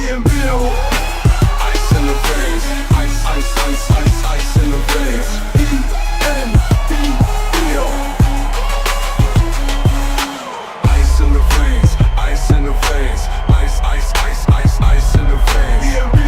ENBLeague. Ice in the veins. Ice, ice, ice, ice, ice in the veins. ENBLeague. Ice in the veins. Ice in the veins. Ice, ice, ice, ice, ice in the veins. ENBLeague.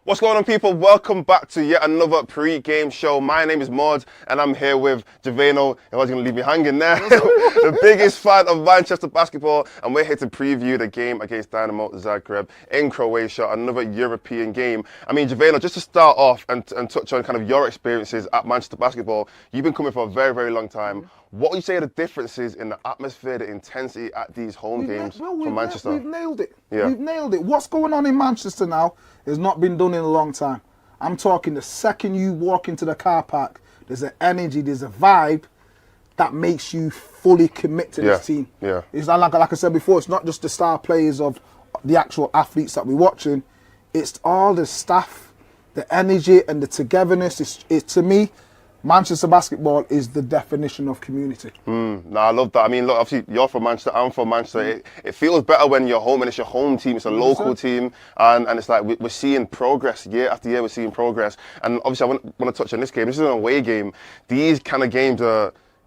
What's going on, people? Welcome back to yet another pre-game show. My name is Maud and I'm here with Javeno. I was going to leave me hanging there. The biggest fan of Manchester basketball, and we're here to preview the game against Dinamo Zagreb in Croatia, another European game. I mean, Javeno, just to start off and touch on kind of your experiences at Manchester basketball, you've been coming for a very, very long time. What would you say are the differences in the atmosphere, the intensity at these home games from Manchester? We've nailed it. Yeah. We've nailed it. What's going on in Manchester now has not been done in a long time. I'm talking the second you walk into the car park, there's an energy, there's a vibe that makes you fully commit to this team. Yeah. It's not like I said before, it's not just the star players of the actual athletes that we're watching. It's all the staff, the energy and the togetherness. It's to me, Manchester basketball is the definition of community. No, I love that. I mean, look, obviously you're from Manchester, I'm from Manchester. It feels better when you're home and it's your home team, it's a local team, and it's like we're seeing progress year after year. We're seeing progress, and obviously I want to touch on this game. This is an away game. These kind of games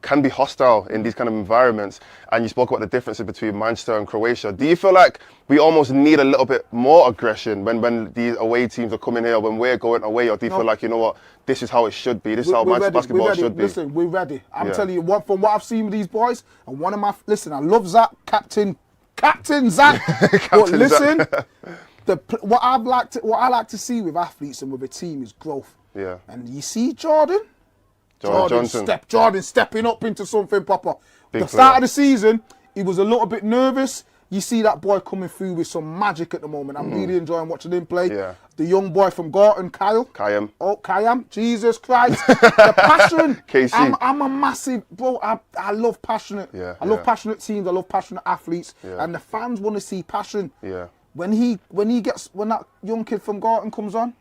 can be hostile in these kind of environments, and you spoke about the differences between Manchester and Croatia. Do you feel like we almost need a little bit more aggression when these away teams are coming here, when we're going away, or do you feel like, you know what, this is how it should be, this is how Manchester basketball should be? Listen, we're ready. I'm telling you, from what I've seen with these boys, and one of my, listen, I love Zach, Captain Zach, but listen, what I like to see with athletes and with a team is growth. Yeah. And you see Jordan Johnson. Jordan stepping up into something proper. Big the start player. of the season, he was a little bit nervous. You see that boy coming through with some magic at the moment. I'm really enjoying watching him play. Yeah. The young boy from Gorton, Kayam. Oh, Kayam. Jesus Christ. The passion. KC. I'm a massive, bro, I love passionate. Yeah, I love passionate teams. I love passionate athletes. Yeah. And the fans want to see passion. Yeah. When that young kid from Gorton comes on,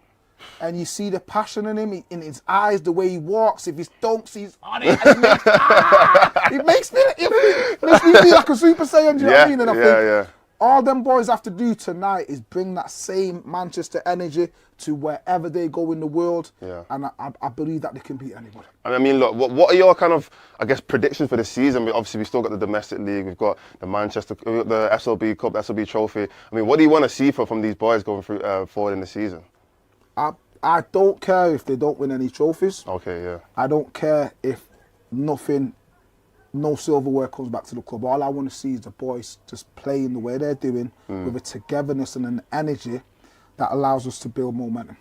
and you see the passion in him, in his eyes, the way he walks, if his dunks, he's on it. And it makes me feel like a Super Saiyan, do you know what I mean? And I think all them boys have to do tonight is bring that same Manchester energy to wherever they go in the world. Yeah. And I believe that they can beat anybody. I mean, look, what are your kind of, I guess, predictions for the season? Obviously, we've still got the domestic league, we've got the the SLB Cup, the SLB Trophy. I mean, what do you want to see from these boys going through forward in the season? I don't care if they don't win any trophies. Okay, yeah. I don't care if no silverware comes back to the club. All I want to see is the boys just playing the way they're doing with a togetherness and an energy that allows us to build momentum.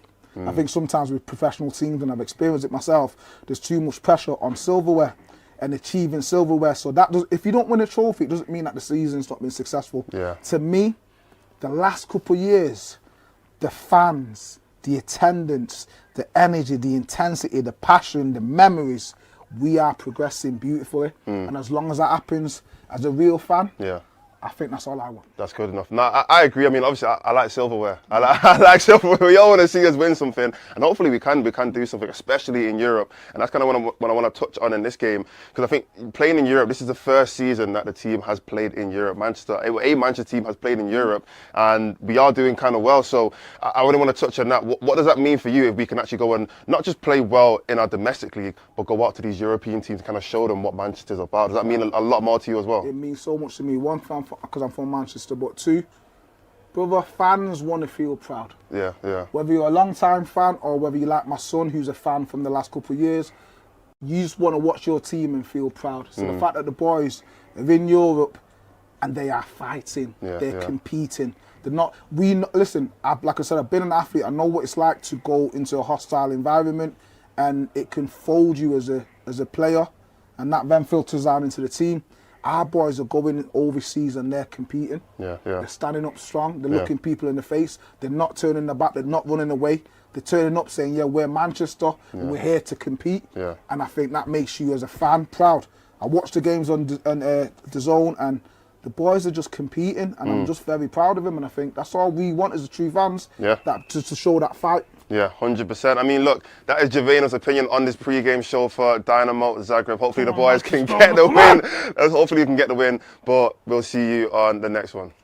I think sometimes with professional teams, and I've experienced it myself, there's too much pressure on silverware and achieving silverware. So if you don't win a trophy, it doesn't mean that the season's not been successful. Yeah. To me, the last couple of years, the fans, the attendance, the energy, the intensity, the passion, the memories, we are progressing beautifully. And as long as that happens, as a real fan, I think that's all I want. That's good enough. No, I agree. I mean, obviously, I like silverware. I like silverware. We all want to see us win something, and hopefully we can do something, especially in Europe. And that's kind of what I want to touch on in this game, because I think playing in Europe, this is the first season that the team has played in Europe. A Manchester team has played in Europe, and we are doing kind of well. So I really want to touch on that. What does that mean for you if we can actually go and not just play well in our domestic league, but go out to these European teams and kind of show them what Manchester's about? Does that mean a lot more to you as well? It means so much to me. One, because I'm from Manchester, but two, brother, fans want to feel proud. Yeah. Whether you're a long-time fan or whether you like my son, who's a fan from the last couple of years, you just want to watch your team and feel proud. So the fact that the boys are in Europe and they are fighting, they're competing. They're not. Listen. Like I said, I've been an athlete. I know what it's like to go into a hostile environment, and it can fold you as a player, and that then filters down into the team. Our boys are going overseas and they're competing. Yeah. They're standing up strong. They're looking people in the face. They're not turning their back. They're not running away. They're turning up saying, yeah, we're Manchester and we're here to compete. Yeah. And I think that makes you as a fan proud. I watched the games on the Zone and the boys are just competing and I'm just very proud of them. And I think that's all we want as the true fans, that to show that fight. Yeah, 100%. I mean, look, that is Javeno's opinion on this pre-game show for Dinamo Zagreb. Hopefully the boys can get the win. Hopefully you can get the win, but we'll see you on the next one.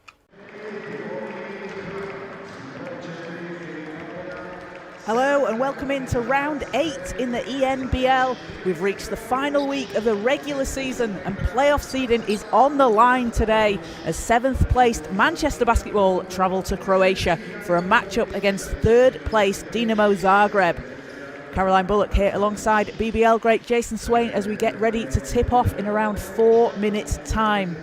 Hello and welcome into round 8 in the ENBL. We've reached the final week of the regular season and playoff seeding is on the line today as 7th placed Manchester Basketball travel to Croatia for a matchup against 3rd placed Dinamo Zagreb. Caroline Bullock here alongside BBL great Jason Swain as we get ready to tip off in around 4 minutes time.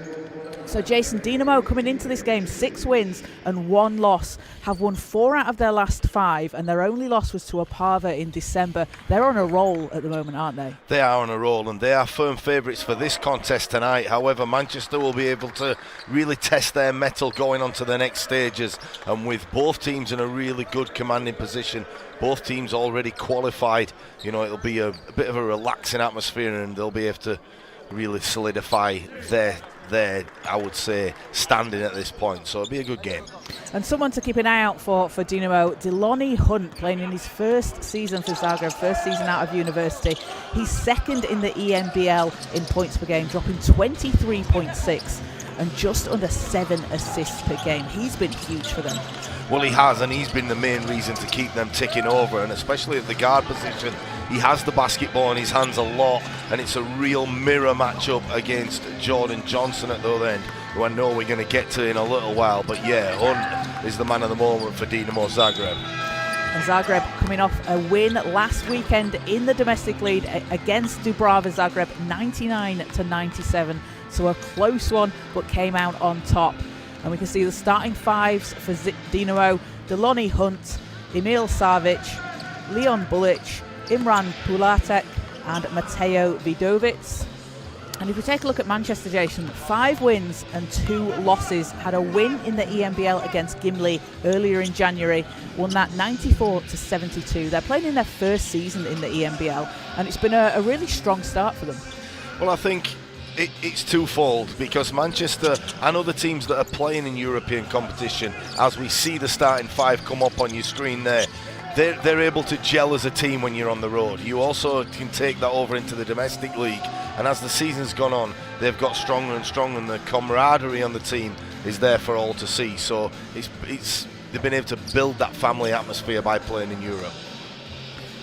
So Jason, Dinamo coming into this game 6 wins and 1 loss, have won 4 out of their last 5 and their only loss was to Opava in December. They're on a roll at the moment, aren't they? They are on a roll and they are firm favourites for this contest tonight. However, Manchester will be able to really test their mettle going on to the next stages, and with both teams in a really good commanding position, both teams already qualified, you know, it'll be a bit of a relaxing atmosphere and they'll be able to really solidify their I would say, standing at this point. So it'll be a good game. And someone to keep an eye out for Dinamo, Delonny Hunt, playing in his first season for Zagreb, first season out of university. He's 2nd in the ENBL in points per game, dropping 23.6 and just under 7 assists per game. He's been huge for them. Well, he has, and he's been the main reason to keep them ticking over, and especially at the guard position. He has the basketball in his hands a lot, and it's a real mirror matchup against Jordan Johnson at the other end, who I know we're going to get to in a little while. But yeah, Hunt is the man of the moment for Dinamo Zagreb. And Zagreb coming off a win last weekend in the domestic league against Dubrava Zagreb, 99-97. So a close one, but came out on top. And we can see the starting 5s for Dinamo: Delonny Hunt, Emil Savic, Leon Bulic, Imran Pulatek and Mateo Vidovic. And if we take a look at Manchester, Jason, 5 wins and 2 losses. Had a win in the ENBL against Gimli earlier in January, won that 94-72. They're playing in their first season in the ENBL and it's been a really strong start for them. Well, I think it's twofold, because Manchester and other teams that are playing in European competition, as we see the starting 5 come up on your screen there, they're able to gel as a team when you're on the road. You also can take that over into the domestic league, and as the season's gone on, they've got stronger and stronger, and the camaraderie on the team is there for all to see. So they've been able to build that family atmosphere by playing in Europe.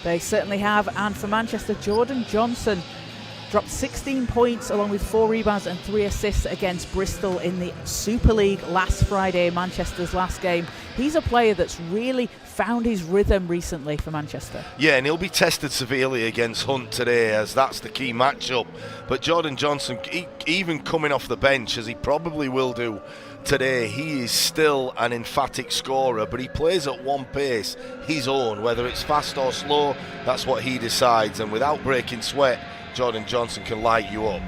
They certainly have. And for Manchester, Jordan Johnson dropped 16 points along with 4 rebounds and 3 assists against Bristol in the Super League last Friday, Manchester's last game. He's a player that's really found his rhythm recently for Manchester. Yeah, and he'll be tested severely against Hunt today, as that's the key matchup. But Jordan Johnson, even coming off the bench, as he probably will do today, he is still an emphatic scorer, but he plays at one pace, his own. Whether it's fast or slow, that's what he decides, and without breaking sweat, Jordan Johnson can light you up.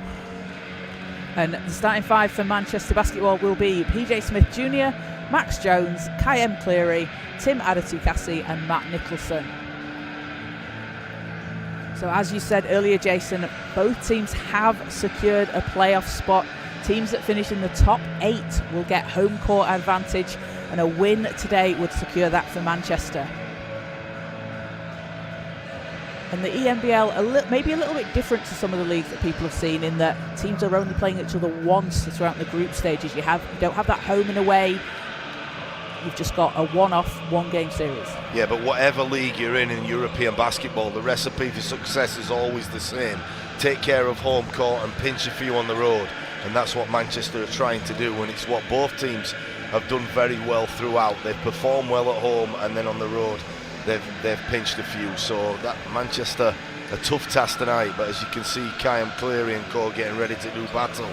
And the starting 5 for Manchester Basketball will be PJ Smith Jr., Max Jones, Kayem Cleary, Tim Adatu-Cassie and Matt Nicholson. So as you said earlier, Jason, both teams have secured a playoff spot. Teams that finish in the top 8 will get home court advantage, and a win today would secure that for Manchester. And the ENBL maybe a little bit different to some of the leagues that people have seen, in that teams are only playing each other once throughout the group stages. You don't have that home and away. You've just got a one-off, one-game series. Yeah, but whatever league you're in European basketball, the recipe for success is always the same. Take care of home court and pinch a few on the road. And that's what Manchester are trying to do, and it's what both teams have done very well throughout. They've performed well at home, and then on the road they've pinched a few. So that Manchester, a tough task tonight, but as you can see, Kayem Cleary and co getting ready to do battle.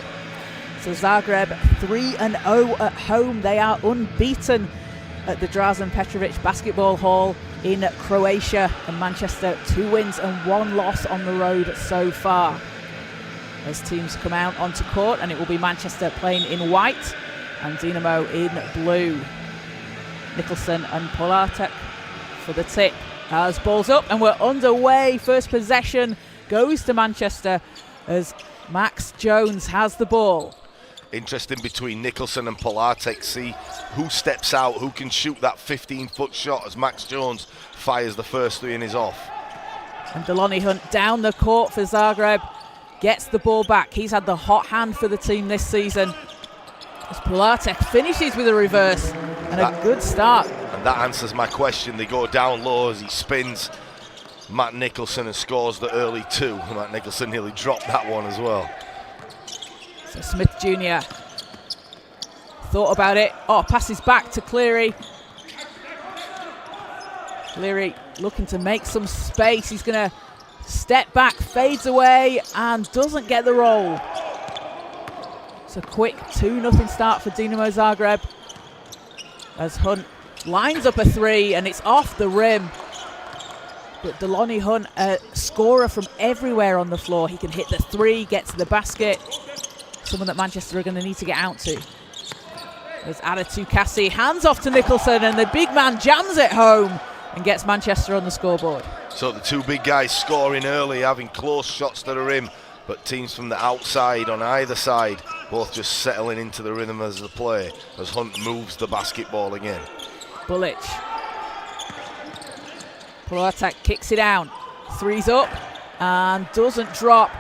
So Zagreb 3-0 at home. They are unbeaten at the Drazen Petrovic Basketball Hall in Croatia, and Manchester 2 wins and 1 loss on the road so far. as teams come out onto court, and it will be Manchester playing in white and Dinamo in blue. Nicholson and Polatek for the tip. As ball's up and we're underway. First possession goes to Manchester as Max Jones has the ball. Interesting between Nicholson and Polatek. See who steps out, who can shoot that 15-foot shot as Max Jones fires the first three and is off. And Deloney Hunt down the court for Zagreb. Gets the ball back. He's had the hot hand for the team this season. As Polatek finishes with a reverse and a good start. And that answers my question. They go down low as he spins Matt Nicholson and scores the early two. Matt Nicholson nearly dropped that one as well. So Smith Jr. thought about it. Oh, passes back to Cleary. Cleary looking to make some space. He's going to step back, fades away, and doesn't get the roll. It's a quick 2-0 start for Dinamo Zagreb as Hunt lines up a three and it's off the rim. But Deloney Hunt, a scorer from everywhere on the floor. He can hit the three, get to the basket. Someone that Manchester are going to need to get out to. There's Adatu Cassie, hands off to Nicholson, and the big man jams it home and gets Manchester on the scoreboard. So the two big guys scoring early, having close shots to the rim, but teams from the outside on either side both just settling into the rhythm as the play as Hunt moves the basketball again. Bullic. Polatek kicks it down. Three's up and doesn't drop.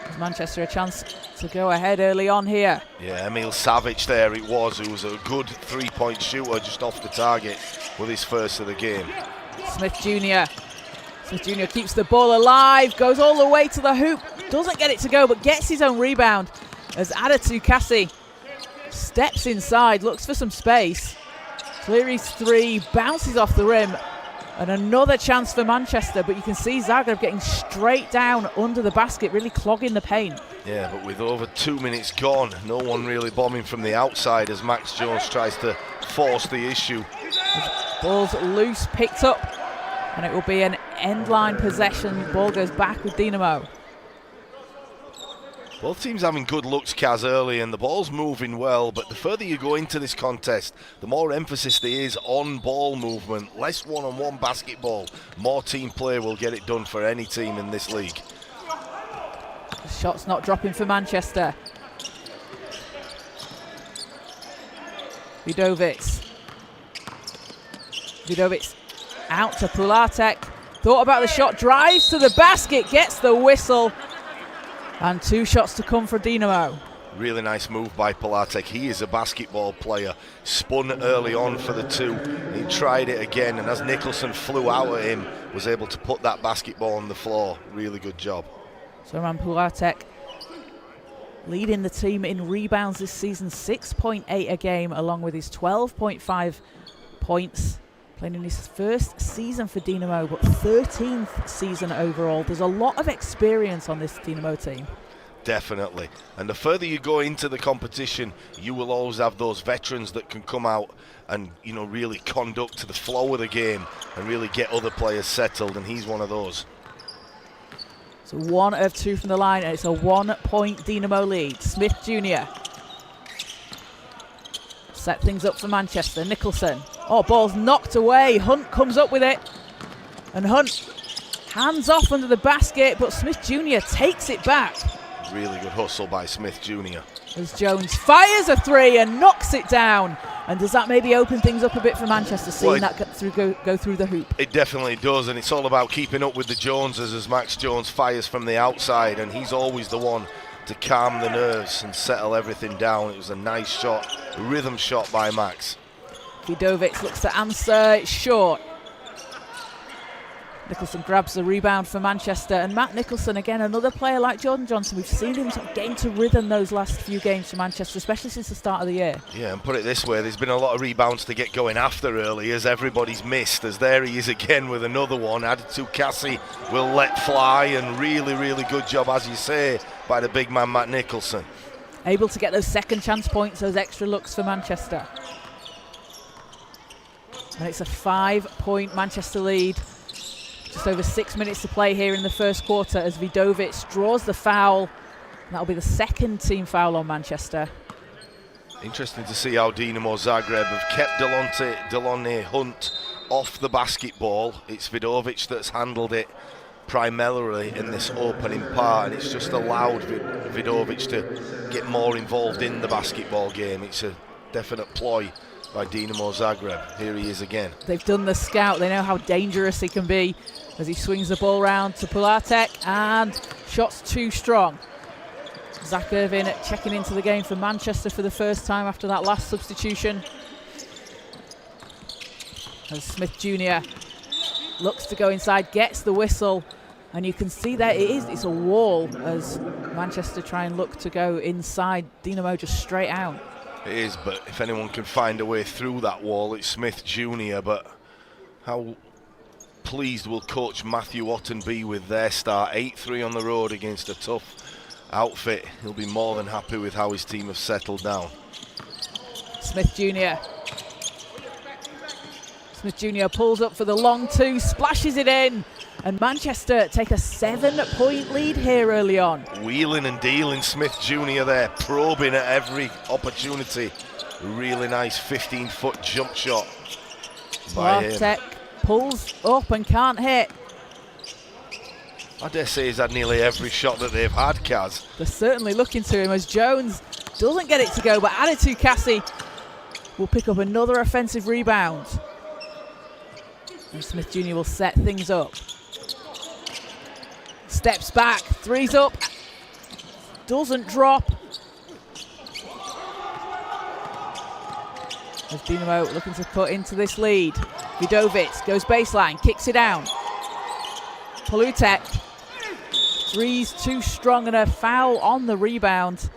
Gives Manchester a chance to go ahead early on here. Yeah, Emil Savic there it was, who was a good three-point shooter just off the target with his first of the game. Smith Jr. Smith Jr. keeps the ball alive, goes all the way to the hoop, doesn't get it to go, but gets his own rebound as Adatu Cassie steps inside, looks for some space. Cleary's three bounces off the rim, and another chance for Manchester, but you can see Zagreb getting straight down under the basket, really clogging the paint. Yeah, but with over 2 minutes gone, no one really bombing from the outside as Max Jones tries to force the issue. Ball's loose, picked up, and it will be an end-line possession. Ball goes back with Dinamo. Both teams having good looks, Kaz, early, and the ball's moving well, but the further you go into this contest, the more emphasis there is on ball movement, less one-on-one basketball. More team play will get it done for any team in this league. The shot's not dropping for Manchester. Vidovic out to Pulatek. Thought about the shot, drives to the basket, gets the whistle. And 2 shots to come for Dinamo. Really nice move by Polatek. He is a basketball player. Spun early on for the 2. He tried it again, and as Nicholson flew out at him, was able to put that basketball on the floor. Really good job. So Ran Pulatek leading the team in rebounds this season, 6.8 a game, along with his 12.5 points. Playing in his first season for Dinamo, but 13th season overall. There's a lot of experience on this Dinamo team. Definitely. And the further you go into the competition, you will always have those veterans that can come out and, you know, really conduct the flow of the game and really get other players settled, and he's one of those. So 1 of 2 from the line, and it's a 1-point Dinamo lead. Smith Jr. set things up for Manchester. Nicholson. Oh, ball's knocked away. Hunt comes up with it. And Hunt hands off under the basket, but Smith Jr. takes it back. Really good hustle by Smith Jr. As Jones fires a 3 and knocks it down. And does that maybe open things up a bit for Manchester, seeing that go through the hoop? It definitely does, and it's all about keeping up with the Joneses as Max Jones fires from the outside, and he's always the one to calm the nerves and settle everything down. It was a nice shot, a rhythm shot by Max. Vidovic looks to answer, it's short. Nicholson grabs the rebound for Manchester, and Matt Nicholson, again, another player like Jordan Johnson. We've seen him sort of get into rhythm those last few games for Manchester, especially since the start of the year. Yeah, and put it this way, there's been a lot of rebounds to get going after early as everybody's missed, as there he is again with another one. Adatu Cassie will let fly, and really, really good job, as you say, by the big man Matt Nicholson. Able to get those second chance points, those extra looks for Manchester. And it's a 5-point Manchester lead. Just over 6 minutes to play here in the first quarter as Vidovic draws the foul. That'll be the second team foul on Manchester. Interesting to see how Dinamo Zagreb have kept Delonte Hunt off the basketball. It's Vidovic that's handled it primarily in this opening part, and it's just allowed Vidovic to get more involved in the basketball game. It's a definite ploy by Dinamo Zagreb. Here he is again. They've done the scout. They know how dangerous he can be as he swings the ball round to Pilatek, and shots too strong. Zach Irvin checking into the game for Manchester for the first time after that last substitution. As Smith Jr. looks to go inside, gets the whistle, and you can see that it's a wall as Manchester try and look to go inside. Dinamo just straight out. It is, but if anyone can find a way through that wall, it's Smith Jr. But how pleased will coach Matthew Otten be with their start? 8-3 on the road against a tough outfit. He'll be more than happy with how his team have settled down. Smith Jr. Smith Jr. pulls up for the long two, splashes it in, and Manchester take a 7-point lead here early on. Wheeling and dealing, Smith Jr. there, probing at every opportunity. Really nice 15-foot jump shot by him. Pilatek pulls up and can't hit. I dare say he's had nearly every shot that they've had, Kaz. They're certainly looking to him as Jones doesn't get it to go, but Adatu Kassi will pick up another offensive rebound. And Smith Jr. will set things up. Steps back, three's up, doesn't drop. As Dinamo looking to cut into this lead. Vidovic goes baseline, kicks it down. Pilatek, three's too strong and a foul on the rebound.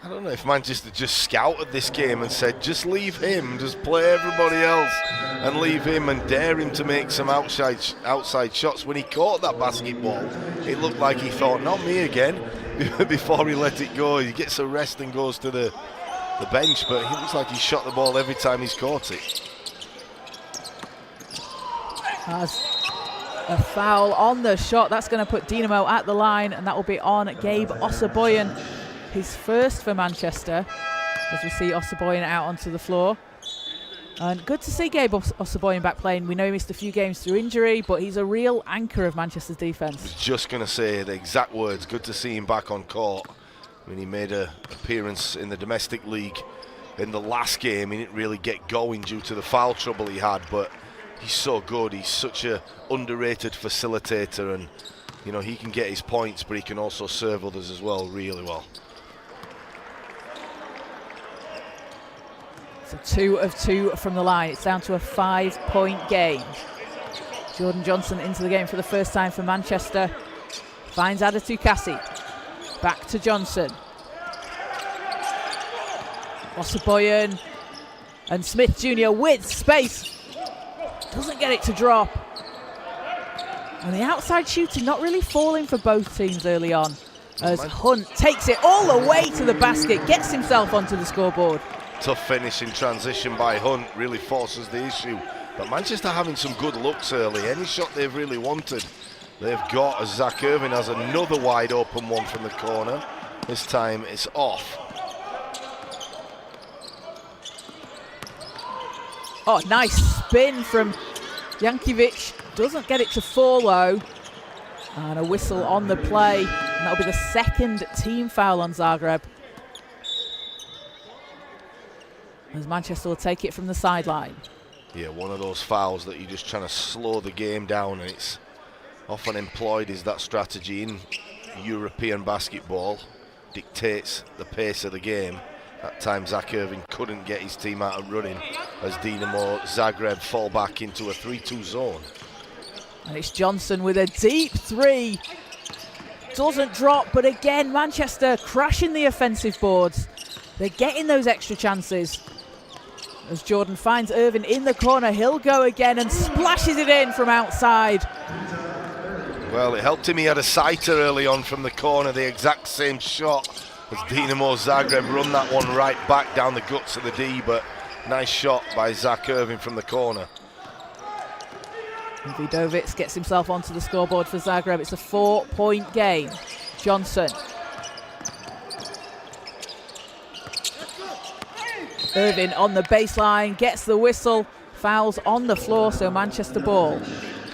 I don't know if Manchester just scouted this game and said, just leave him, just play everybody else and leave him and dare him to make some outside shots. When he caught that basketball, it looked like he thought, not me again, before he let it go. He gets a rest and goes to the bench, but he looks like he shot the ball every time he's caught it. As a foul on the shot, that's going to put Dinamo at the line, and that will be on Gabe Osaboyan. His first for Manchester, as we see Osaboyan out onto the floor. And good to see Gabe Osaboyan back playing. We know he missed a few games through injury, but he's a real anchor of Manchester's defence. I was just going to say the exact words. Good to see him back on court. When he made an appearance in the domestic league in the last game, he didn't really get going due to the foul trouble he had, but he's so good. He's such a underrated facilitator, and you know, he can get his points, but he can also serve others as well really well. So 2 of 2 from the line. It's down to a 5-point game. Jordan Johnson into the game for the first time for Manchester. Finds Adatu Kassi. Back to Johnson. Osaboyan and Smith Jr. with space. Doesn't get it to drop. And the outside shooting not really falling for both teams early on. As Hunt takes it all the way to the basket, gets himself onto the scoreboard. Tough finish in transition by Hunt, really forces the issue. But Manchester having some good looks early. Any shot they've really wanted, they've got, as Zach Irvin has another wide open one from the corner. This time it's off. Oh, nice spin from Jankovic. Doesn't get it to fall though. And a whistle on the play. And that'll be the second team foul on Zagreb. As Manchester will take it from the sideline. Yeah, one of those fouls that you're just trying to slow the game down, and it's often employed is that strategy in European basketball, dictates the pace of the game. That time Zach Irvin couldn't get his team out and running as Dinamo Zagreb fall back into a 3-2 zone. And it's Johnson with a deep three. Doesn't drop, but again, Manchester crashing the offensive boards. They're getting those extra chances. As Jordan finds Irvin in the corner, he'll go again and splashes it in from outside. Well, it helped him. He had a sighter early on from the corner, the exact same shot as Dinamo Zagreb run that one right back down the guts of the D, but nice shot by Zach Irvin from the corner. And Vidovic gets himself onto the scoreboard for Zagreb. It's a 4-point game. Johnson. Irvin on the baseline, gets the whistle. Fouls on the floor, so Manchester ball.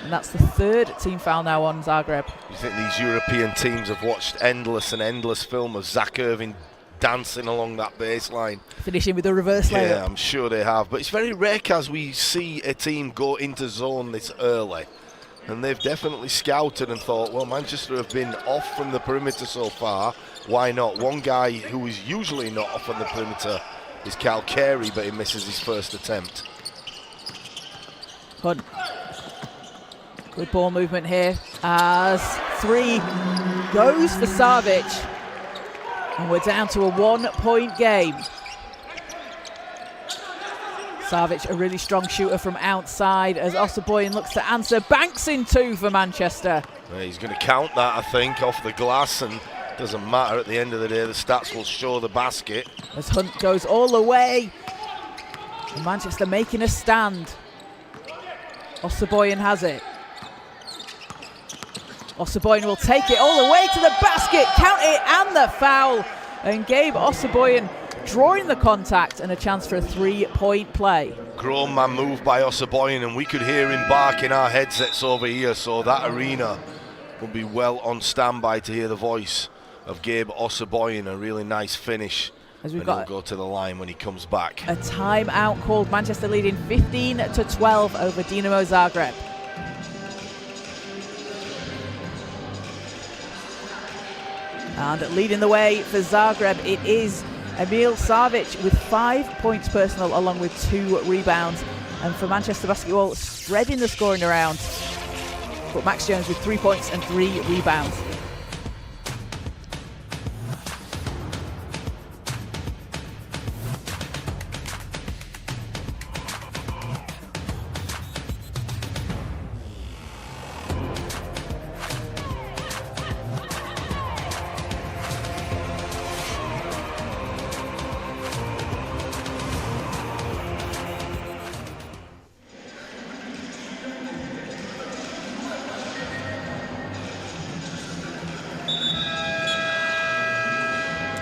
And that's the third team foul now on Zagreb. You think these European teams have watched endless and endless film of Zach Irvin dancing along that baseline? Finishing with a reverse layup. Yeah, I'm sure they have. But it's very rare as we see a team go into zone this early. And they've definitely scouted and thought, well, Manchester have been off from the perimeter so far. Why not? One guy who is usually not off on the perimeter is Cal Carey, but he misses his first attempt. Hunt. Good ball movement here as 3 goes for Savic. And we're down to a 1-point game. Savic, a really strong shooter from outside as Osaboyan looks to answer. Banks in 2 for Manchester. Yeah, he's going to count that, I think, off the glass, and doesn't matter at the end of the day. The stats will show the basket. As Hunt goes all the way. And Manchester making a stand. Osaboyan has it. Osaboyan will take it all the way to the basket, count it, and the foul. And Gabe Osaboyan drawing the contact and a chance for a 3-point play. Grown man move by Osaboyan, and we could hear him bark in our headsets over here, so that arena will be well on standby to hear the voice of Gabe Osaboyan. A really nice finish. As we've and got he'll go to the line when he comes back. A timeout called. Manchester leading 15-12 over Dinamo Zagreb. And leading the way for Zagreb, it is Emil Savic with 5 points personal along with 2 rebounds. And for Manchester Basketball, spreading the scoring around. But Max Jones with 3 points and 3 rebounds.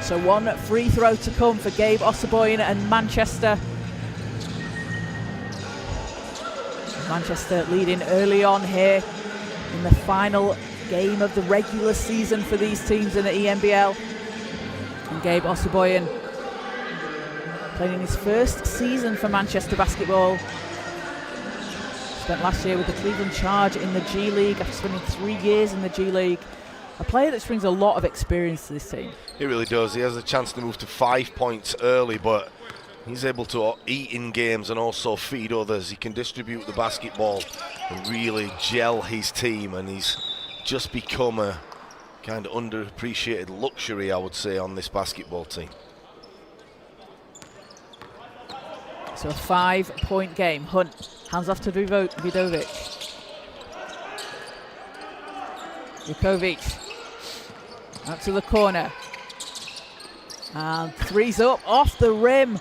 So 1 free throw to come for Gabe Osaboyan and Manchester. Manchester leading early on here in the final game of the regular season for these teams in the ENBL. And Gabe Osaboyan playing in his first season for Manchester Basketball. Spent last year with the Cleveland Charge in the G League after spending 3 years in the G League. A player that brings a lot of experience to this team. He really does. He has a chance to move to 5 points early, but he's able to eat in games and also feed others. He can distribute the basketball and really gel his team, and he's just become a kind of underappreciated luxury, I would say, on this basketball team. So a 5-point game. Hunt, hands off to Vidovic. Vukovic. Out to the corner. And 3's up off the rim.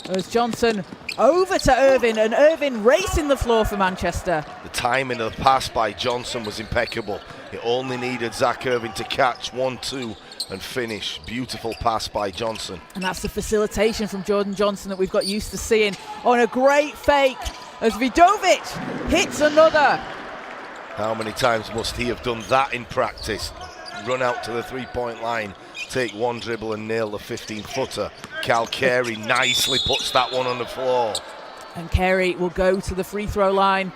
As Johnson over to Irvin, and Irvin racing the floor for Manchester. The timing of the pass by Johnson was impeccable. It only needed Zach Irvin to catch 1-2 and finish. Beautiful pass by Johnson. And that's the facilitation from Jordan Johnson that we've got used to seeing. On a great fake as Vidovic hits another. How many times must he have done that in practice? Run out to the 3-point line, take 1 dribble and nail the 15-footer. Cal Carey nicely puts that one on the floor. And Carey will go to the free throw line.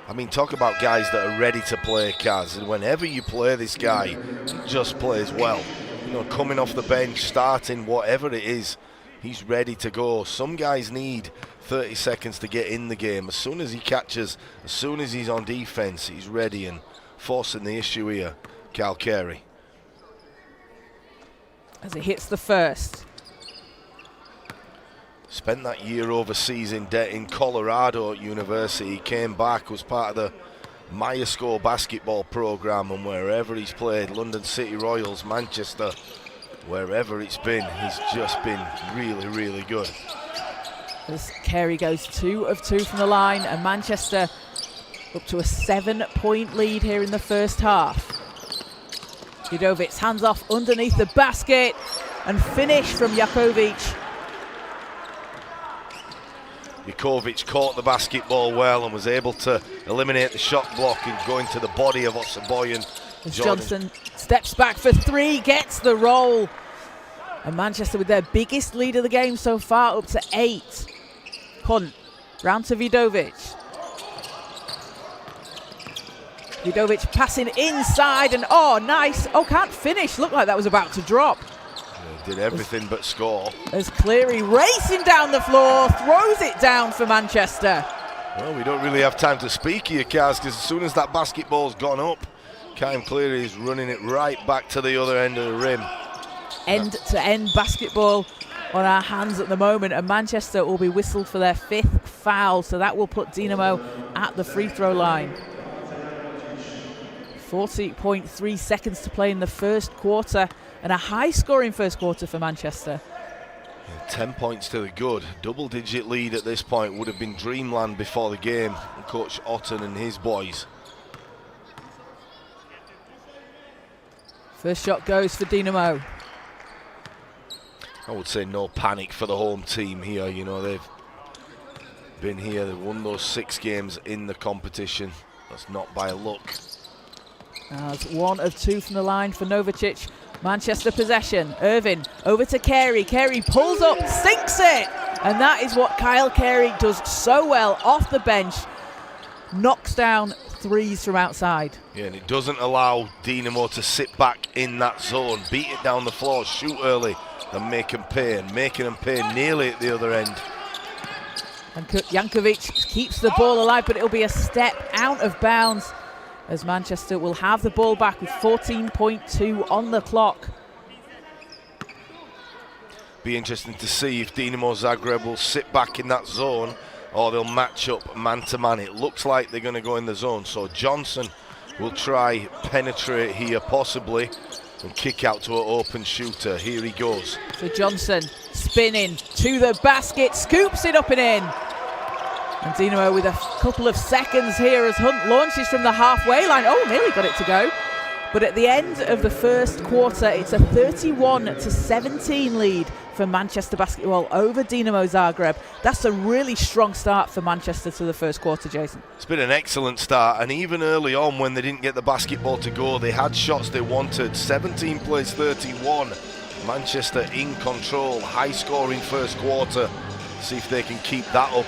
I mean, talk about guys that are ready to play, Kaz. And whenever you play this guy, he just plays well. You know, coming off the bench, starting, whatever it is, he's ready to go. Some guys need 30 seconds to get in the game. As soon as he catches, as soon as he's on defense, he's ready and forcing the issue here, Cal Carey. As it hits the first. Spent that year overseas in Colorado at university. He came back, was part of the Myerscough basketball program, and wherever he's played, London City Royals, Manchester, wherever it's been, he's just been really, really good. As Carey goes 2 of 2 from the line, and Manchester up to a 7-point lead here in the first half. Vidovic hands off underneath the basket and finish from Jakovic. Jakovic caught the basketball well and was able to eliminate the shot block and go into the body of Osaboyan. As Johnson steps back for 3, gets the roll. And Manchester with their biggest lead of the game so far, up to 8. Hunt, round to Vidovic. Vidovic passing inside and nice. Can't finish. Looked like that was about to drop. Did everything but score. As Cleary racing down the floor, throws it down for Manchester. Well, we don't really have time to speak here, Kaz, because as soon as that basketball's gone up, Kyle Cleary is running it right back to the other end of the rim. End-to-end basketball on our hands at the moment, and Manchester will be whistled for their 5th foul, so that will put Dinamo at the free throw line. 40.3 seconds to play in the first quarter, and a high-scoring first quarter for Manchester. 10 points to the good. Double-digit lead at this point would have been dreamland before the game. Coach Otten and his boys. First shot goes for Dinamo. I would say no panic for the home team here. You know, they've been here, they've won those 6 games in the competition. That's not by luck. That's 1 of 2 from the line for Novicic. Manchester possession. Irvin over to Carey. Carey pulls up, sinks it. And that is what Kyle Carey does so well off the bench. Knocks down 3s from outside. Yeah, and it doesn't allow Dinamo to sit back in that zone. Beat it down the floor, shoot early, and make them pay. And making them pay nearly at the other end. And Jankovic keeps the ball alive, but it'll be a step out of bounds, as Manchester will have the ball back with 14.2 on the clock. Be interesting to see if Dinamo Zagreb will sit back in that zone or they'll match up man-to-man. It looks like they're going to go in the zone, so Johnson will try penetrate here possibly and kick out to an open shooter. Here he goes. So Johnson spinning to the basket, scoops it up and in. And Dinamo with a couple of seconds here as Hunt launches from the halfway line. Nearly got it to go. But at the end of the first quarter, it's a 31-17 lead for Manchester Basketball over Dinamo Zagreb. That's a really strong start for Manchester to the first quarter, Jason. It's been an excellent start, and even early on when they didn't get the basketball to go, they had shots they wanted. 17 plays 31. Manchester in control, high-scoring first quarter. See if they can keep that up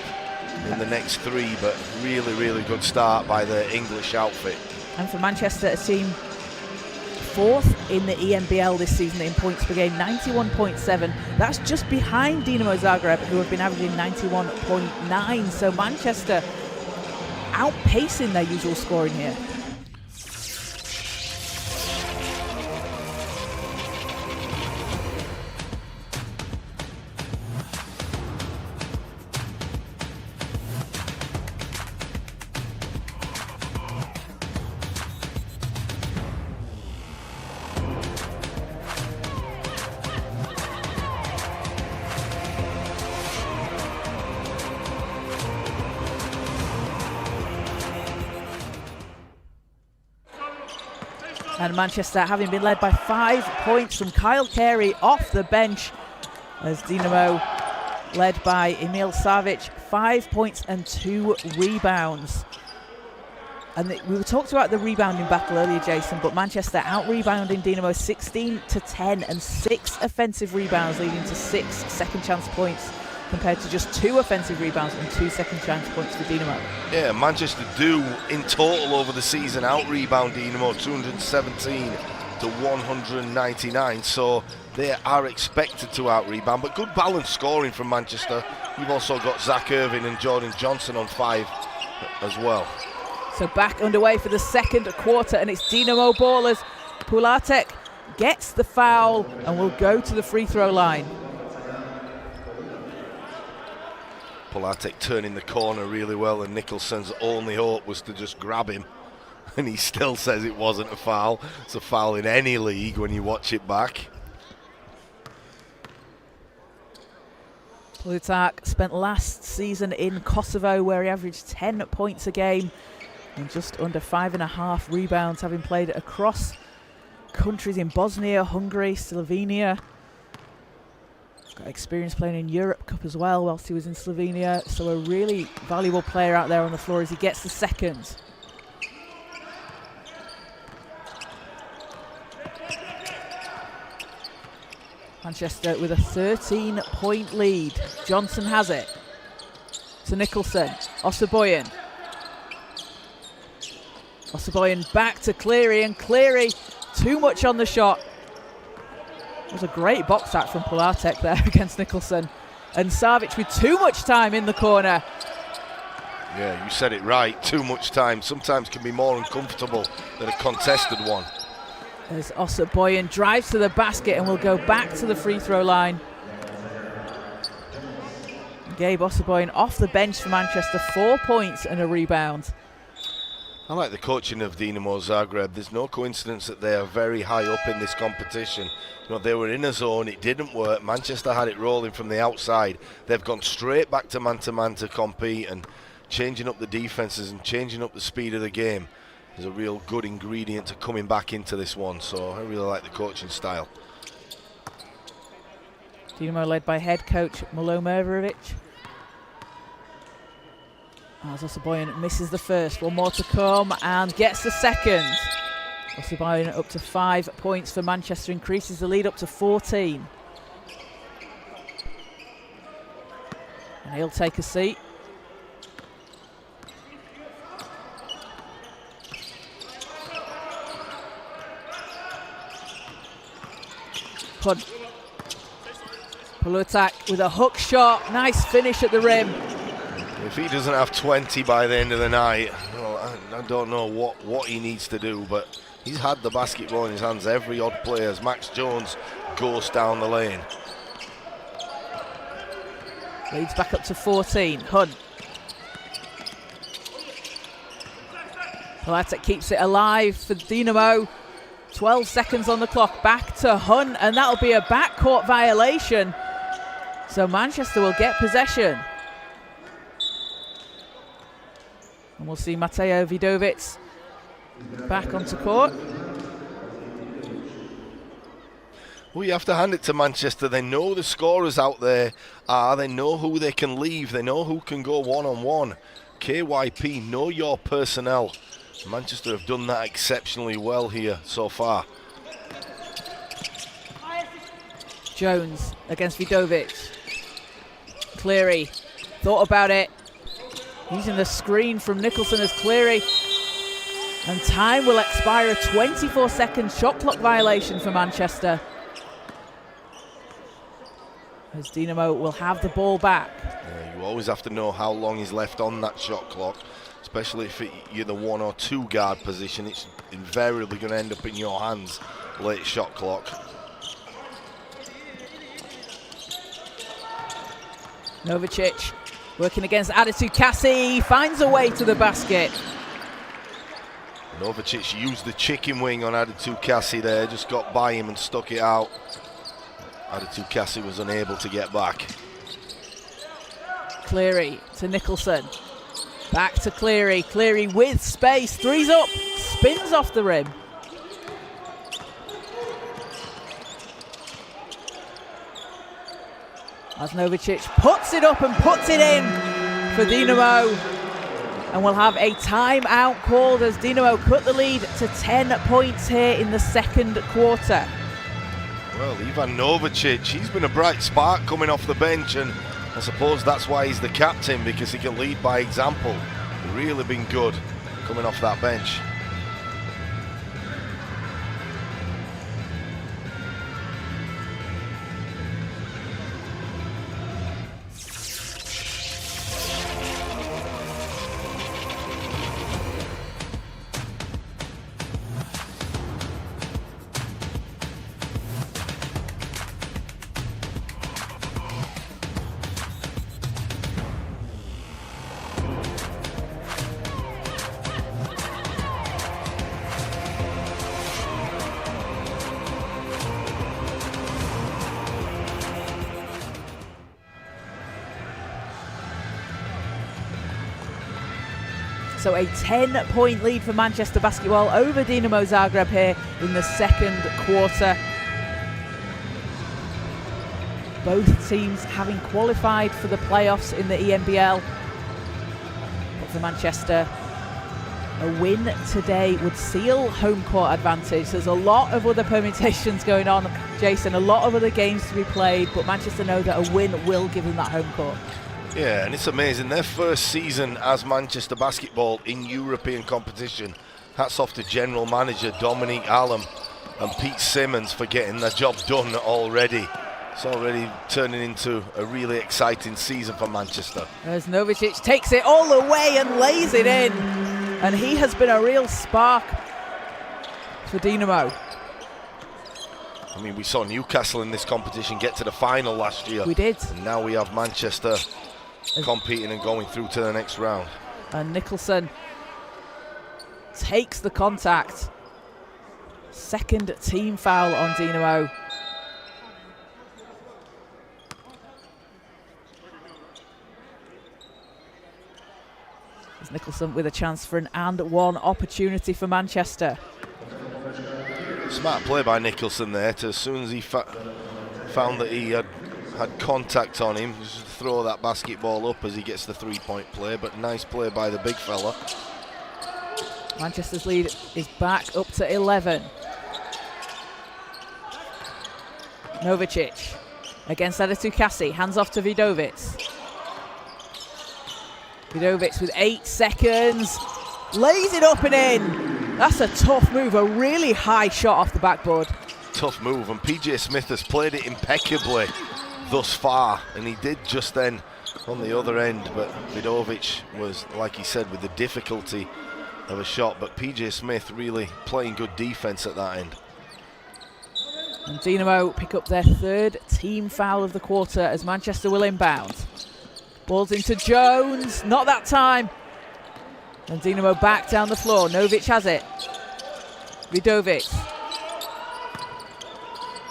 in the next 3, but really, really good start by the English outfit. And for Manchester, a team 4th in the ENBL this season in points per game, 91.7. That's just behind Dinamo Zagreb, who have been averaging 91.9. So Manchester outpacing their usual scoring here. And Manchester having been led by 5 points from Kyle Carey off the bench, as Dinamo led by Emil Savic, 5 points and 2 rebounds. And we were talked about the rebounding battle earlier, Jason, but Manchester out-rebounding Dinamo 16-10 and 6 offensive rebounds, leading to 6 second chance points, compared to just 2 offensive rebounds and 2 second chance points for Dinamo. Yeah, Manchester do in total over the season out-rebound Dinamo 217-199, so they are expected to out-rebound, but good balanced scoring from Manchester. You've also got Zach Irvin and Jordan Johnson on 5 as well. So back underway for the second quarter, and it's Dinamo ballers. Pulatek gets the foul and will go to the free throw line. Pulatek turning the corner really well, and Nicholson's only hope was to just grab him, and he still says it wasn't a foul. It's a foul in any league when you watch it back. Plutarch spent last season in Kosovo, where he averaged 10 points a game and just under 5.5 rebounds, having played across countries in Bosnia, Hungary, Slovenia. Got experience playing in Europe Cup as well whilst he was in Slovenia. So a really valuable player out there on the floor as he gets the second. Manchester with a 13-point lead. Johnson has it to Nicholson. Osaboyan. Osaboyan back to Cleary, and Cleary too much on the shot. It was a great box out from Plutarch there against Nicholson. And Savic with too much time in the corner. Yeah, you said it right. Too much time sometimes can be more uncomfortable than a contested one. As Osaboyan drives to the basket and will go back to the free throw line. Gabe Osaboyan off the bench for Manchester, 4 points and a rebound. I like the coaching of Dinamo Zagreb. There's no coincidence that they are very high up in this competition. You know, they were in a zone, it didn't work. Manchester had it rolling from the outside. They've gone straight back to man to compete, and changing up the defenses and changing up the speed of the game is a real good ingredient to coming back into this one. So I really like the coaching style. Dinamo led by head coach Milo Merverovic. As Osaboyan misses the first, one more to come and gets the second. Osaboyan up to 5 points for Manchester, increases the lead up to 14. And he'll take a seat. Plutarch with a hook shot, nice finish at the rim. If he doesn't have 20 by the end of the night, well, I don't know what he needs to do, but he's had the basketball in his hands every odd play as Max Jones goes down the lane. Leads back up to 14. Hunt. Plutarch keeps it alive for Dinamo. 12 seconds on the clock. Back to Hunt, and that'll be a backcourt violation. So Manchester will get possession. And we'll see Mateo Vidovic back onto court. Well, you have to hand it to Manchester. They know the scorers out there are. They know who they can leave. They know who can go one-on-one. KYP, know your personnel. Manchester have done that exceptionally well here so far. Jones against Vidovic. Cleary thought about it. Using the screen from Nicholson as Cleary. And time will expire, a 24-second shot clock violation for Manchester. As Dinamo will have the ball back. Yeah, you always have to know how long is left on that shot clock, especially if you're the 1 or 2 guard position. It's invariably going to end up in your hands late shot clock. Novicic working against Adatu Kassi, finds a way to the basket. Novicic used the chicken wing on Adatu Kassi there, just got by him and stuck it out. Adatu Kassi was unable to get back. Cleary to Nicholson. Back to Cleary. Cleary with space. Three's up. Spins off the rim. As Novicic puts it up and puts it in for Dinamo. And we'll have a timeout called as Dinamo cut the lead to 10 points here in the second quarter. Well, Ivan Novicic, he's been a bright spark coming off the bench, and I suppose that's why he's the captain, because he can lead by example. Really been good coming off that bench. So a 10-point lead for Manchester Basketball over Dinamo Zagreb here in the second quarter. Both teams having qualified for the playoffs in the ENBL. But for Manchester, a win today would seal home court advantage. There's a lot of other permutations going on, Jason, a lot of other games to be played, but Manchester know that a win will give them that home court. Yeah, and it's amazing. Their first season as Manchester Basketball in European competition. Hats off to General Manager Dominique Allam and Pete Simmons for getting the job done already. It's already turning into a really exciting season for Manchester. As Novicic takes it all the way and lays it in. And he has been a real spark for Dinamo. I mean, we saw Newcastle in this competition get to the final last year. We did. And now we have Manchester competing and going through to the next round. And Nicholson takes the contact. Second team foul on Dinamo. As Nicholson with a chance for an and one opportunity for Manchester. Smart play by Nicholson there to, as soon as he found that he had contact on him, just throw that basketball up as he gets the three-point play, but nice play by the big fella. Manchester's lead is back up to 11. Novicic against Adetukasi, hands off to Vidovic. Vidovic with 8 seconds, lays it up and in. That's a tough move, a really high shot off the backboard. Tough move, and PJ Smith has played it impeccably thus far, and he did just then on the other end, but Vidovic was, like he said, with the difficulty of a shot, but PJ Smith really playing good defense at that end. And Dinamo pick up their third team foul of the quarter as Manchester will inbound. Ball's into Jones, not that time. And Dinamo back down the floor. Novic has it. Vidovic.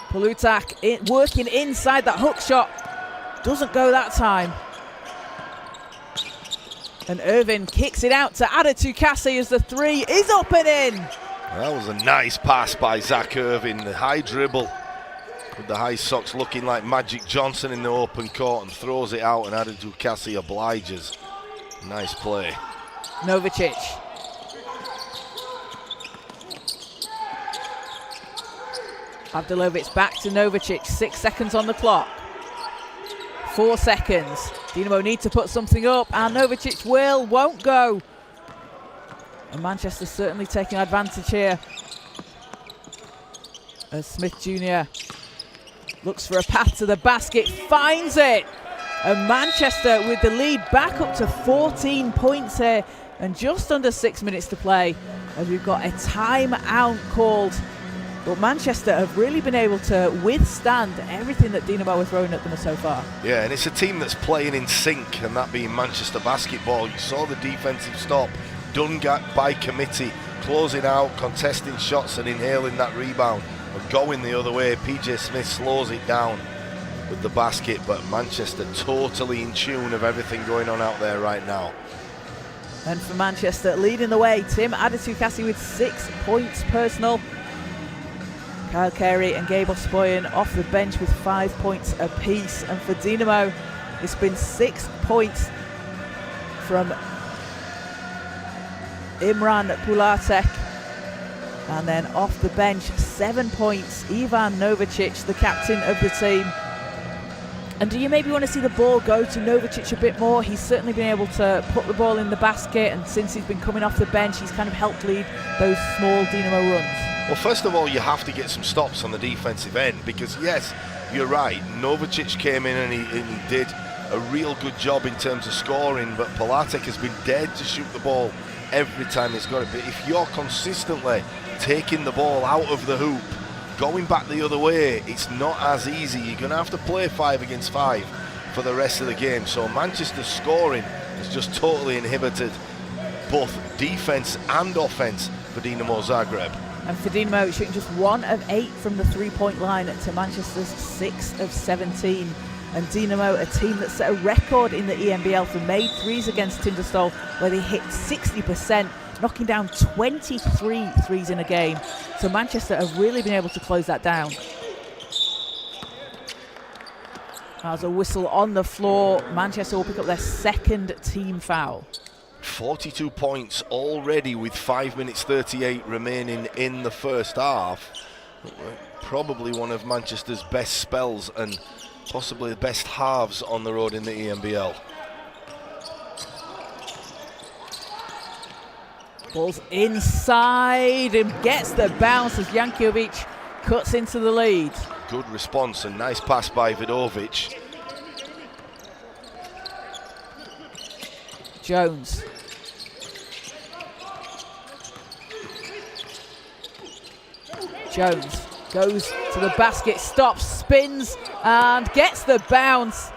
Polutak working inside that hook shot. Doesn't go that time. And Irvin kicks it out to Adetukasi as the three is up and in. That was a nice pass by Zach Irvin. The high dribble with the high socks looking like Magic Johnson in the open court, and throws it out, and Adetukasi obliges. Nice play. Novicic. Abdelovic back to Novicic. 6 seconds on the clock. 4 seconds. Dinamo need to put something up, and Novicic won't go. And Manchester certainly taking advantage here. As Smith Jr. looks for a path to the basket, finds it. And Manchester with the lead back up to 14 points here, and just under 6 minutes to play as we've got a timeout called. But Manchester have really been able to withstand everything that Dinamo are throwing at them so far. Yeah, and it's a team that's playing in sync, and that being Manchester Basketball. You saw the defensive stop done by committee, closing out, contesting shots and inhaling that rebound and going the other way. PJ Smith slows it down with the basket, but Manchester totally in tune of everything going on out there right now. And for Manchester, leading the way, Tim Adetukasi with 6 points personal. Kyle Carey and Gabe Osboyan off the bench with 5 points apiece. And for Dinamo, it's been 6 points from Imran Pulatek. And then off the bench, 7 points, Ivan Novicic, the captain of the team. And do you maybe want to see the ball go to Novicic a bit more? He's certainly been able to put the ball in the basket, and since he's been coming off the bench, he's kind of helped lead those small Dinamo runs. Well, first of all, you have to get some stops on the defensive end, because yes, you're right, Novicic came in and he did a real good job in terms of scoring, but Polatek has been dead to shoot the ball every time he's got it. But if you're consistently taking the ball out of the hoop, going back the other way, it's not as easy. You're going to have to play 5 against 5 for the rest of the game. So Manchester's scoring has just totally inhibited both defense and offense for Dinamo Zagreb. And for Dinamo, shooting just 1 of 8 from the 3-point line to Manchester's 6 of 17. And Dinamo, a team that set a record in the ENBL for made threes against Tindastol, where they hit 60%, knocking down 23 threes in a game. So Manchester have really been able to close that down. There's a whistle on the floor. Manchester will pick up their second team foul. 42 points already with 5 minutes 38 remaining in the first half. Probably one of Manchester's best spells and possibly the best halves on the road in the ENBL. Ball's inside and gets the bounce as Jankovic cuts into the lead. Good response and nice pass by Vidovic. Jones. Jones goes to the basket, stops, spins, and gets the bounce.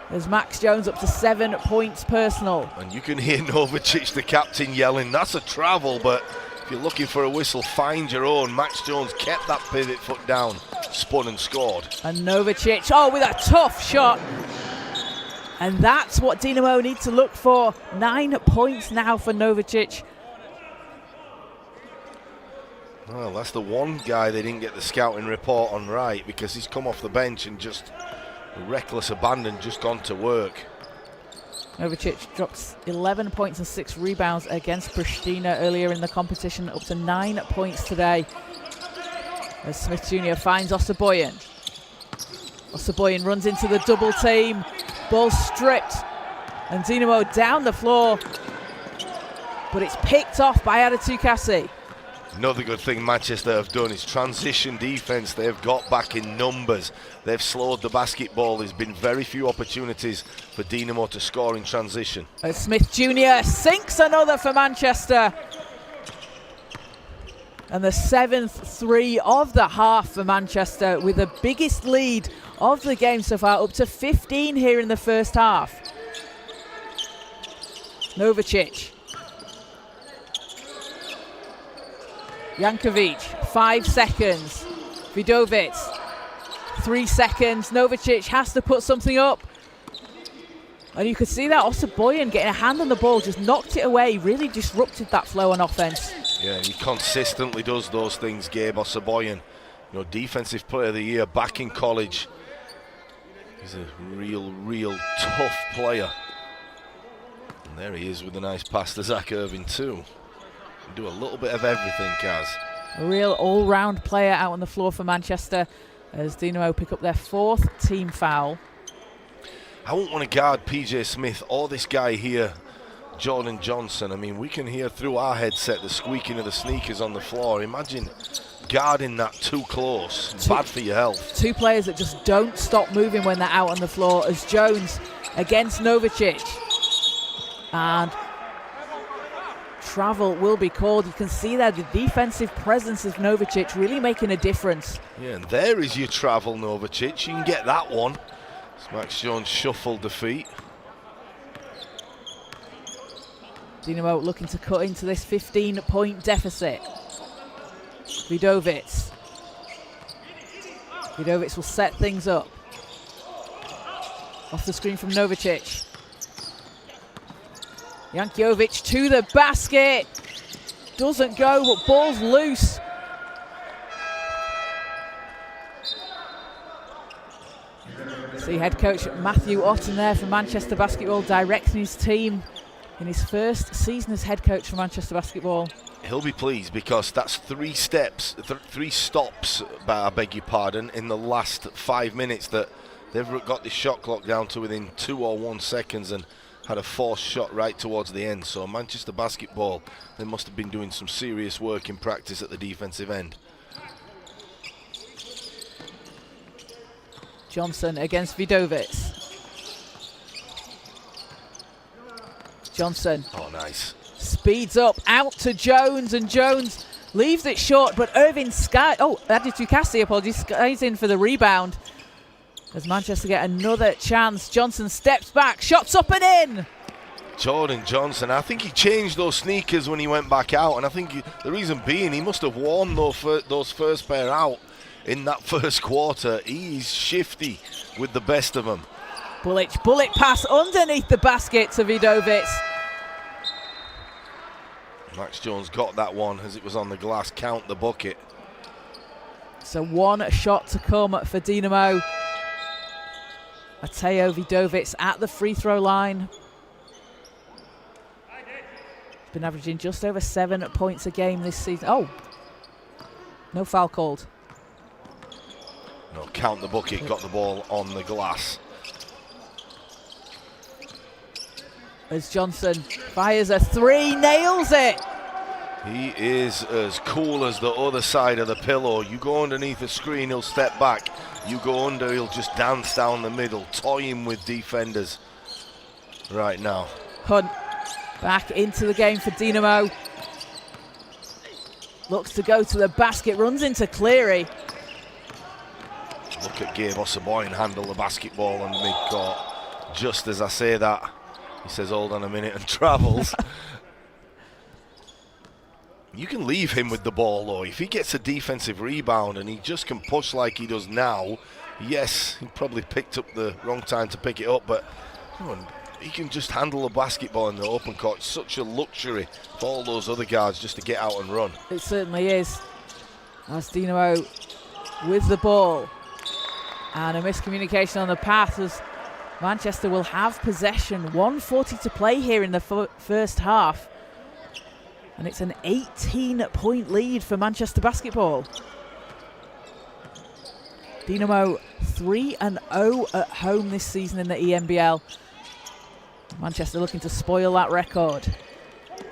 As Max Jones up to 7 points personal. And you can hear Novicic, the captain, yelling, that's a travel, but if you're looking for a whistle, find your own. Max Jones kept that pivot foot down, spun and scored. And Novicic, oh, with a tough shot. And that's what Dinamo need to look for. 9 points now for Novicic. Well, that's the one guy they didn't get the scouting report on right, because he's come off the bench and just reckless abandon, just gone to work. Novicic dropped 11 points and 6 rebounds against Pristina earlier in the competition, up to 9 points today. As Smith Jr. finds Osaboyan. Osaboyan runs into the double team. Ball stripped. And Dinamo down the floor. But it's picked off by Adatukasi. Another good thing Manchester have done is transition defense. They've got back in numbers. They've slowed the basketball. There's been very few opportunities for Dinamo to score in transition. As Smith Jr. sinks another for Manchester. And the 7th three of the half for Manchester, with the biggest lead of the game so far, up to 15 here in the first half. Novicic. Jankovic, 5 seconds. Vidovic, 3 seconds. Novicic has to put something up. And you could see that Osaboyan getting a hand on the ball, just knocked it away, really disrupted that flow on offense. Yeah, he consistently does those things, Gabe Osaboyan. You know, defensive player of the year back in college. He's a real tough player. And there he is with a nice pass to Zach Irving too. Do a little bit of everything, Kaz. A real all-round player out on the floor for Manchester as Dinamo pick up their 4th team foul. I wouldn't want to guard PJ Smith or this guy here, Jordan Johnson. I mean, we can hear through our headset the squeaking of the sneakers on the floor. Imagine guarding that too close. Bad for your health. 2 players that just don't stop moving when they're out on the floor, as Jones against Novicic. And travel will be called. You can see there the defensive presence of Novicic really making a difference. Yeah, and there is your travel, Novicic. You can get that one. Max Jones shuffled the feet. Dinamo looking to cut into this 15-point deficit. Vidovic. Vidovic will set things up. Off the screen from Novicic. Jankovic to the basket. Doesn't go, but ball's loose. See head coach Matthew Otten there for Manchester Basketball directing his team in his first season as head coach for Manchester Basketball. He'll be pleased because that's 3 stops, I beg your pardon, in the last 5 minutes that they've got the shot clock down to within 2 or 1 seconds and had a forced shot right towards the end. So Manchester Basketball, they must have been doing some serious work in practice at the defensive end. Johnson against Vidovic. Johnson. Oh, nice. Speeds up out to Jones, and Jones leaves it short, but Irving Adatukasi, apologies, skies in for the rebound. As Manchester get another chance. Johnson steps back, shots up and in. Jordan Johnson, I think he changed those sneakers when he went back out, and I think the reason being he must have worn those first pair out in that first quarter. He's shifty with the best of them. Bullet pass underneath the basket to Vidovic. Max Jones got that one as it was on the glass. Count the bucket. So one shot to come for Dinamo. Mateo Vidovic at the free throw line. He's been averaging just over 7 points a game this season. Oh, no foul called. No, count the bucket, got the ball on the glass. As Johnson fires a 3, nails it. He is as cool as the other side of the pillow. You go underneath the screen, he'll step back. You go under, he'll just dance down the middle, toying with defenders right now. Hunt back into the game for Dinamo. Looks to go to the basket, runs into Cleary. Look at Gabe Osaboyan handle the basketball on the mid-court. Just as I say that, he says, hold on a minute, and travels. You can leave him with the ball, though. If he gets a defensive rebound and he just can push like he does now, yes, he probably picked up the wrong time to pick it up, but he can just handle the basketball in the open court. It's such a luxury for all those other guards just to get out and run. It certainly is. As Dinamo with the ball. And a miscommunication on the pass as Manchester will have possession. 1:40 to play here in the first half. And it's an 18-point lead for Manchester basketball. Dinamo 3-0 at home this season in the ENBL. Manchester looking to spoil that record.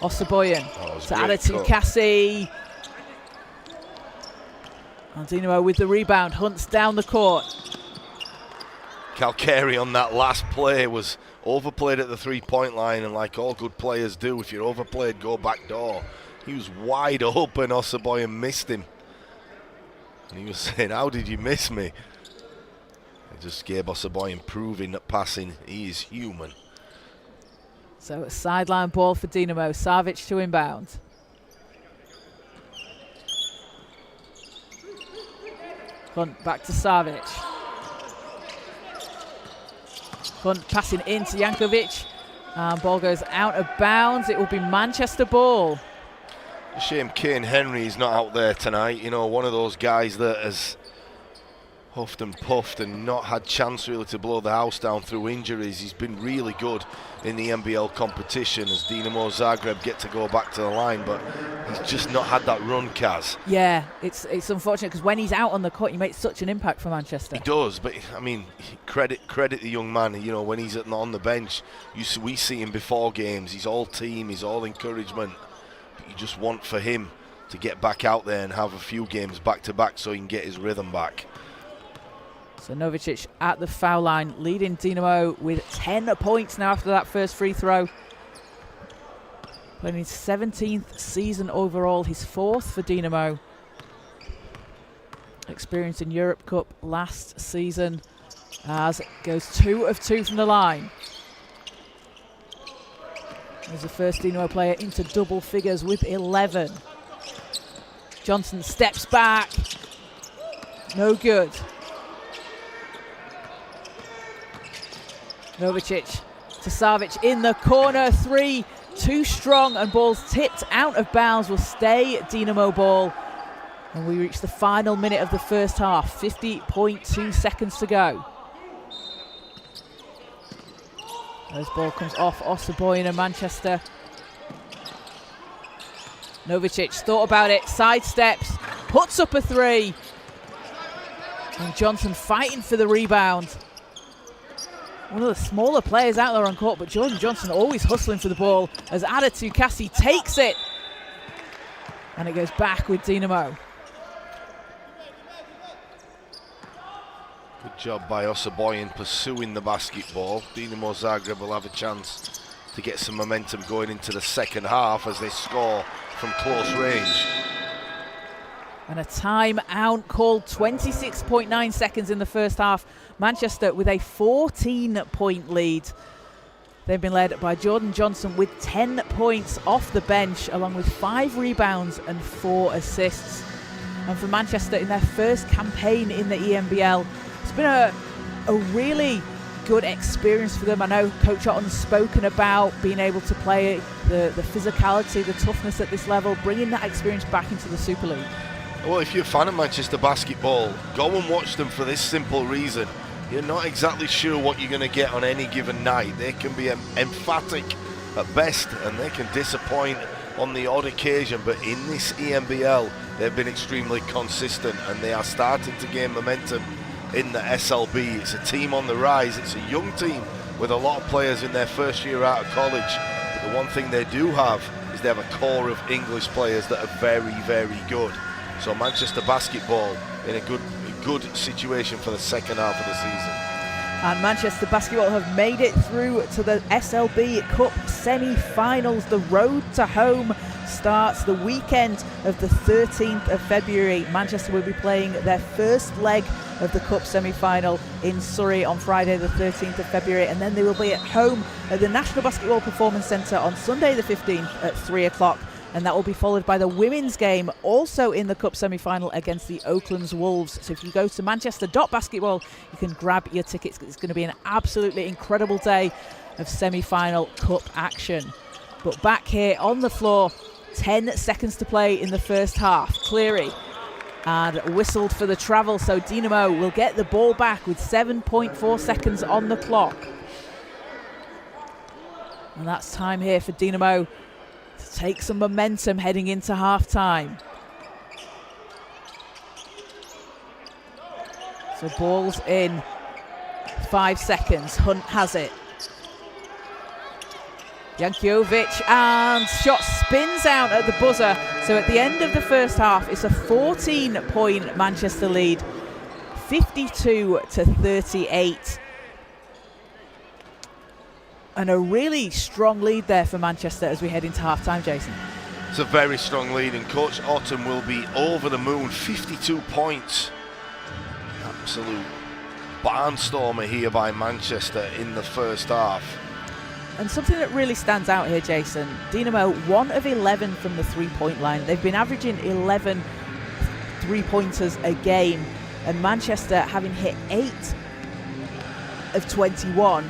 Osaboyan to Adatu Kassi. And Dinamo with the rebound, hunts down the court. Calcari on that last play was overplayed at the three-point line, and like all good players do, if you're overplayed, go back door. He was wide open, Osaboyan missed him. And he was saying, how did you miss me? I just gave Osaboyan proving that passing, he is human. So a sideline ball for Dinamo, Savic to inbound. Hunt back to Savic. Hunt passing into Jankovic. And ball goes out of bounds. It will be Manchester ball. A shame Kane Henry is not out there tonight. You know, one of those guys that has huffed and puffed and not had chance really to blow the house down through injuries. He's been really good in the NBL competition as Dinamo Zagreb get to go back to the line, but he's just not had that run, Kaz. Yeah, it's unfortunate because when he's out on the court, he makes such an impact for Manchester. He does, but I mean, credit the young man. You know, when he's on the bench, we see him before games. He's all team, he's all encouragement. But you just want for him to get back out there and have a few games back to back so he can get his rhythm back. So Novicic at the foul line, leading Dinamo with 10 points now after that first free throw. Playing his 17th season overall, his 4th for Dinamo. Experience in Europe Cup last season, as goes 2 of 2 from the line. There's the first Dinamo player into double figures with 11. Johnson steps back, no good. Novicic to Savic in the corner, 3, too strong, and ball's tipped out of bounds, will stay Dinamo ball. And we reach the final minute of the first half, 50.2 seconds to go. This ball comes off Osaboyan and Manchester. Novicic thought about it, sidesteps, puts up a 3. And Johnson fighting for the rebound. One of the smaller players out there on court, but Jordan Johnson always hustling for the ball as Adatu Kassi takes it. And it goes back with Dinamo. Good job by Osaboyan pursuing the basketball. Dinamo Zagreb will have a chance to get some momentum going into the second half as they score from close range. And a timeout called, 26.9 seconds in the first half. Manchester with a 14-point lead. They've been led by Jordan Johnson with 10 points off the bench, along with 5 rebounds and 4 assists. And for Manchester, in their first campaign in the ENBL, it's been a really good experience for them. I know Coach Otton's spoken about being able to play the physicality, the toughness at this level, bringing that experience back into the Super League. Well, if you're a fan of Manchester basketball, go and watch them for this simple reason. You're not exactly sure what you're going to get on any given night. They can be emphatic at best, and they can disappoint on the odd occasion, but in this ENBL, they've been extremely consistent, and they are starting to gain momentum in the SLB. It's a team on the rise. It's a young team with a lot of players in their first year out of college. But the one thing they do have is they have a core of English players that are very, very good. So Manchester basketball in a good situation for the second half of the season. And Manchester basketball have made it through to the SLB Cup semi-finals. The road to home starts the weekend of the 13th of February. Manchester will be playing their first leg of the Cup semi-final in Surrey on Friday the 13th of February, and then they will be at home at the National Basketball Performance Centre on Sunday the 15th at 3 o'clock, and that will be followed by the women's game also in the Cup semi-final against the Oakland's Wolves. So if you go to manchester.basketball, you can grab your tickets. It's going to be an absolutely incredible day of semi-final Cup action. But back here on the floor, 10 seconds to play in the first half. Cleary and whistled for the travel, so Dinamo will get the ball back with 7.4 seconds on the clock. And that's time here for Dinamo to take some momentum heading into half-time. So ball's in, 5 seconds, Hunt has it. Jankovic, and shot spins out at the buzzer. So at the end of the first half, it's a 14-point Manchester lead, 52-38. And a really strong lead there for Manchester as we head into half-time, Jason. It's a very strong lead, and Coach Otton will be over the moon. 52 points. Absolute barnstormer here by Manchester in the first half. And something that really stands out here, Jason, Dinamo 1 of 11 from the three-point line. They've been averaging 11 three-pointers a game, and Manchester having hit 8 of 21.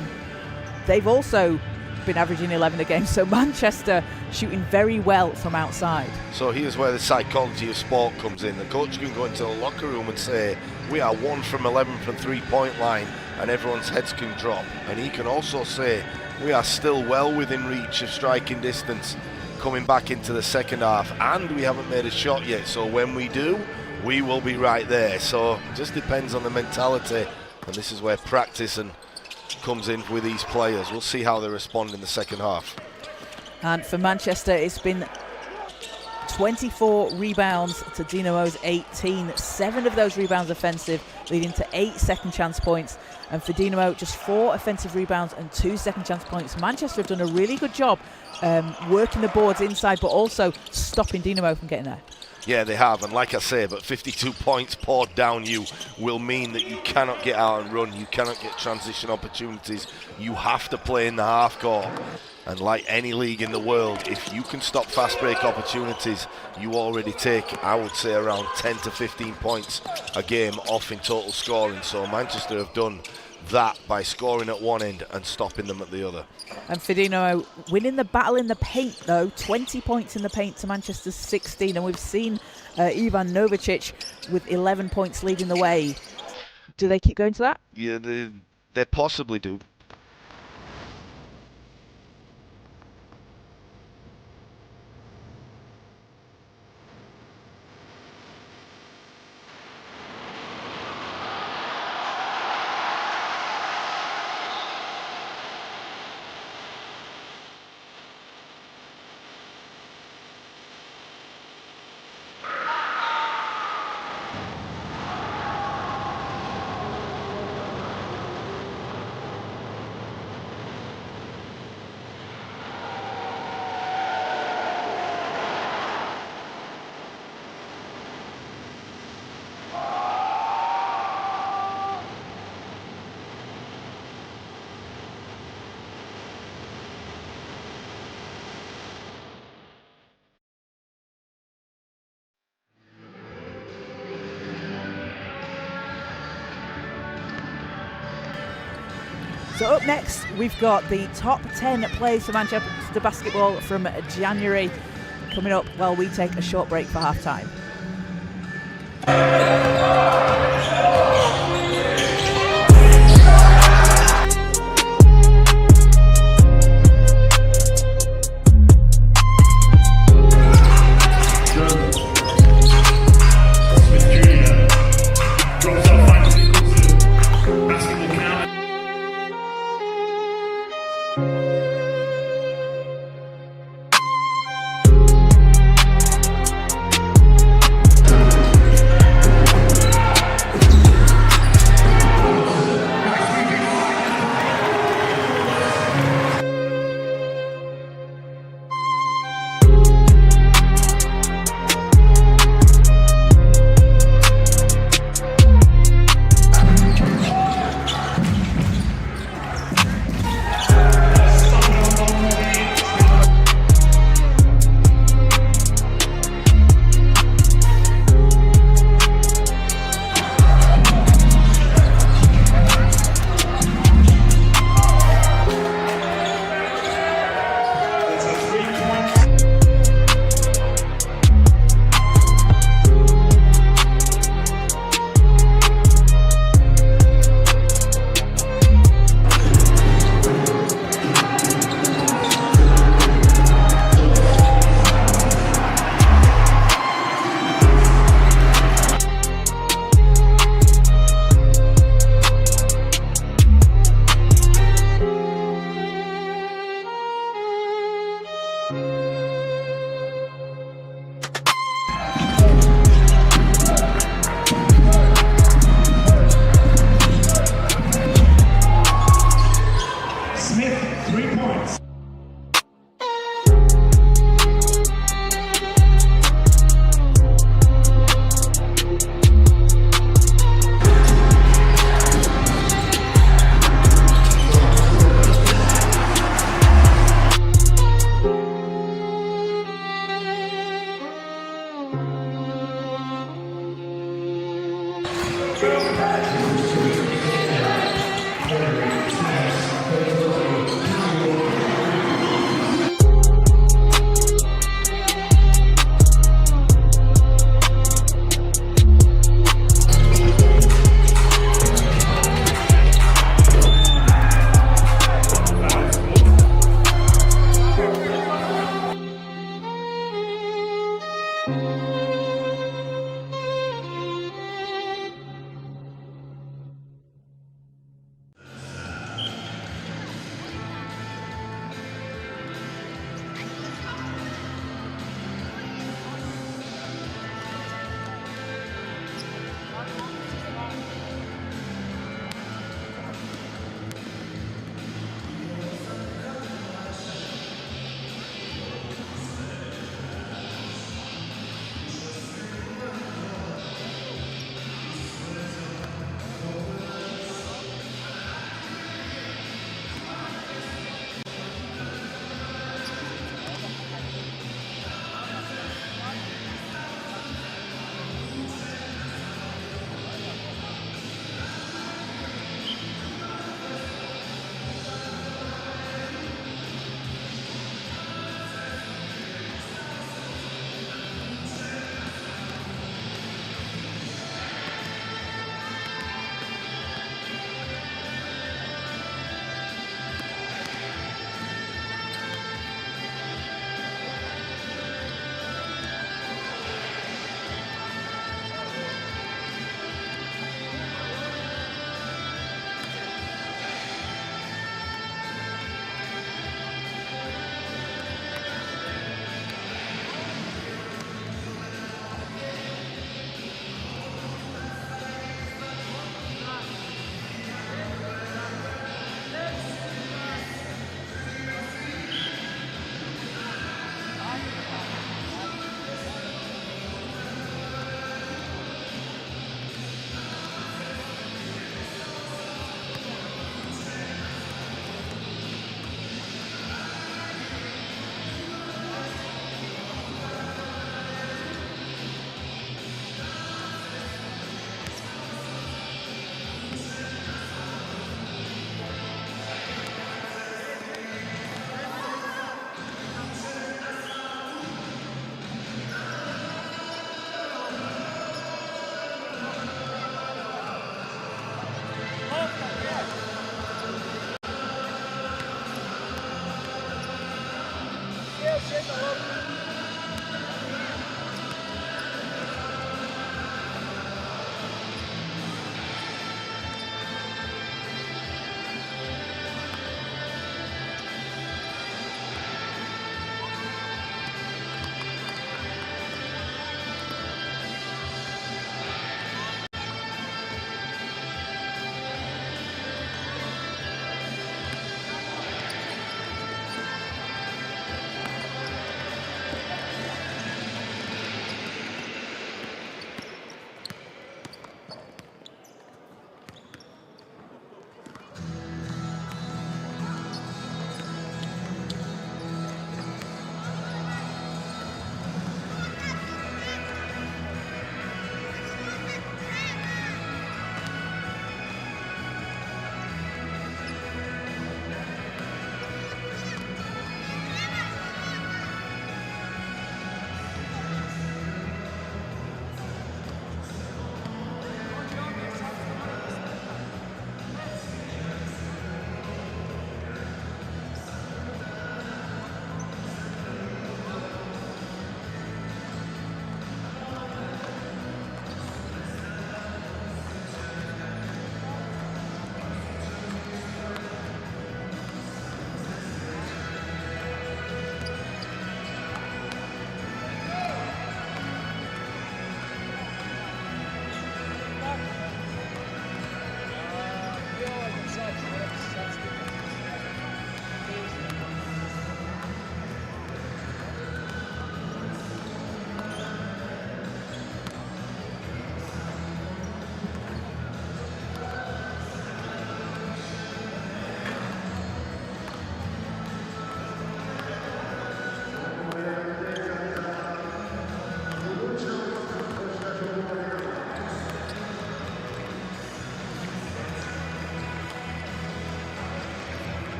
They've also been averaging 11 a game, so Manchester shooting very well from outside. So here's where the psychology of sport comes in. The coach can go into the locker room and say, we are 1 from 11 from three-point line, and everyone's heads can drop. And he can also say, we are still well within reach of striking distance coming back into the second half, and we haven't made a shot yet, so when we do, we will be right there. So it just depends on the mentality, and this is where practice and comes in with these players. We'll see how they respond in the second half. And for Manchester, it's been 24 rebounds to Dinamo's 18. 7 of those rebounds offensive, leading to 8 second chance points. And for Dinamo, just 4 offensive rebounds and 2 second chance points. Manchester have done a really good job working the boards inside, but also stopping Dinamo from getting there. Yeah, they have, and like I say, but 52 points poured down you will mean that you cannot get out and run, you cannot get transition opportunities, you have to play in the half court. And like any league in the world, if you can stop fast break opportunities, you already take, I would say, around 10 to 15 points a game off in total scoring. So Manchester have done that by scoring at one end and stopping them at the other. And for Dinamo, winning the battle in the paint, though, 20 points in the paint to Manchester's 16. And we've seen Ivan Novicic with 11 points leading the way. Do they keep going to that? Yeah, they possibly do. So up next, we've got the top 10 players for Manchester Basketball from January coming up while we take a short break for half-time.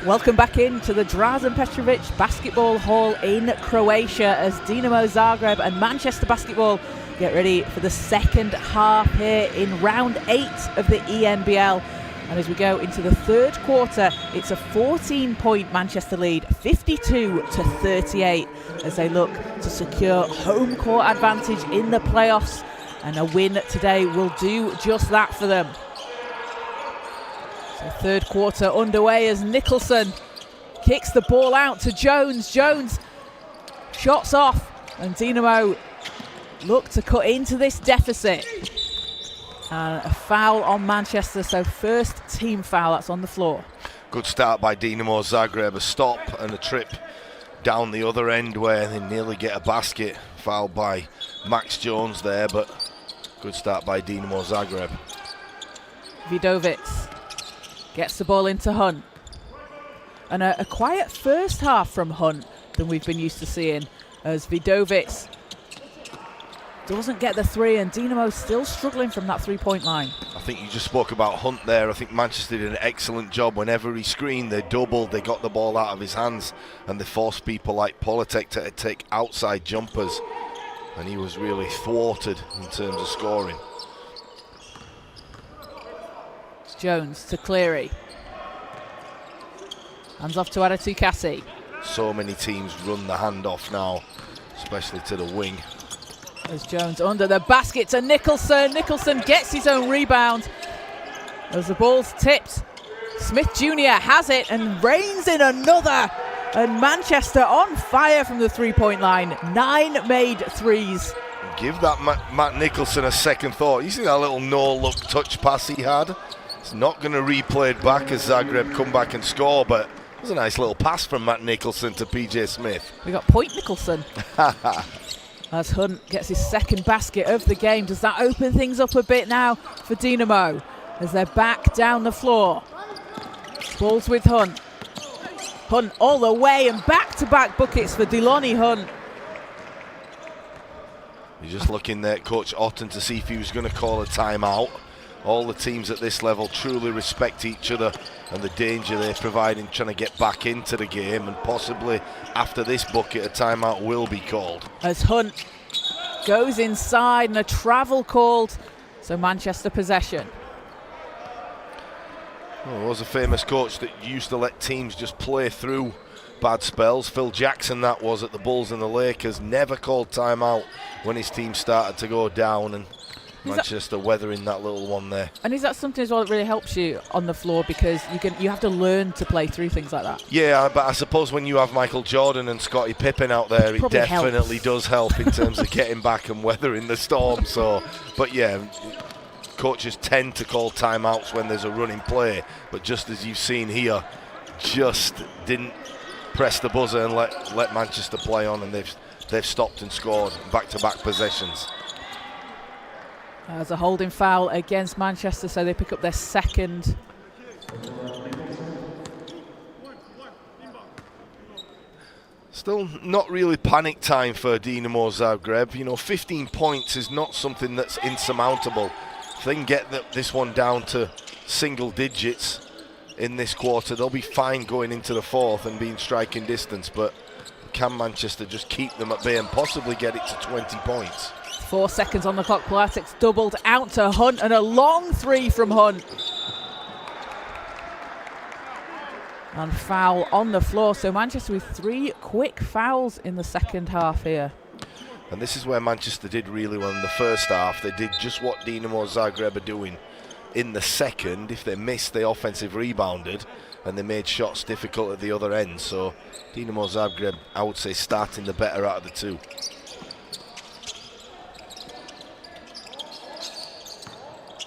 Welcome back into the Drazen Petrovic Basketball Hall in Croatia as Dinamo Zagreb and Manchester Basketball get ready for the second half here in round 8 of the ENBL. And as we go into the third quarter, it's a 14-point Manchester lead, 52-38, as they look to secure home court advantage in the playoffs. And a win today will do just that for them. So third quarter underway as Nicholson kicks the ball out to Jones. Jones shots off, and Dinamo look to cut into this deficit. And a foul on Manchester, so first team foul that's on the floor. Good start by Dinamo Zagreb, a stop and a trip down the other end where they nearly get a basket. Fouled by Max Jones there, but good start by Dinamo Zagreb. Vidovic gets the ball into Hunt. And a quiet first half from Hunt than we've been used to seeing, as Vidovic doesn't get the three, and Dinamo's still struggling from that three-point line. I think you just spoke about Hunt there. I think Manchester did an excellent job. Whenever he screened, they doubled, they got the ball out of his hands, and they forced people like Politek to take outside jumpers, and he was really thwarted in terms of scoring. It's Jones to Cleary. Hands off to Adatukasi. So many teams run the handoff now, especially to the wing. As Jones under the basket to Nicholson. Nicholson gets his own rebound. As the ball's tipped, Smith Jr. has it and reins in another. And Manchester on fire from the three-point line. 9 made threes. Give that Matt Nicholson a second thought. You see that little no-look touch pass he had? It's not going to replay it back as Zagreb come back and score, but it was a nice little pass from Matt Nicholson to PJ Smith. We got Point Nicholson. As Hunt gets his second basket of the game. Does that open things up a bit now for Dinamo as they're back down the floor? Ball's with Hunt. Hunt all the way and back-to-back buckets for Deloney Hunt. You're just looking there at Coach Otten to see if he was going to call a timeout. All the teams at this level truly respect each other and the danger they provide in trying to get back into the game, and possibly after this bucket a timeout will be called. As Hunt goes inside and a travel called, so Manchester possession. Well, there was a famous coach that used to let teams just play through bad spells. Phil Jackson, that was, at the Bulls and the Lakers. Never called timeout when his team started to go down, and Manchester weathering that little one there. And is that something as well that really helps you on the floor, because you have to learn to play through things like that? Yeah, but I suppose when you have Michael Jordan and Scottie Pippen out there, it definitely does help in terms of getting back and weathering the storm. So, but yeah, coaches tend to call timeouts when there's a running play, but just as you've seen here, just didn't press the buzzer and let Manchester play on, and they've stopped and scored back-to-back possessions. As a holding foul against Manchester, so they pick up their second. Still not really panic time for Dinamo Zagreb. You know, 15 points is not something that's insurmountable. If they can get this one down to single digits in this quarter, they'll be fine going into the fourth and be in striking distance. But can Manchester just keep them at bay and possibly get it to 20 points? 4 seconds on the clock. Piatek's doubled out to Hunt, and a long three from Hunt. And foul on the floor. So Manchester with 3 quick fouls in the second half here. And this is where Manchester did really well in the first half. They did just what Dinamo Zagreb are doing in the second. If they missed, they offensive rebounded, and they made shots difficult at the other end. So Dinamo Zagreb, I would say, starting the better out of the two.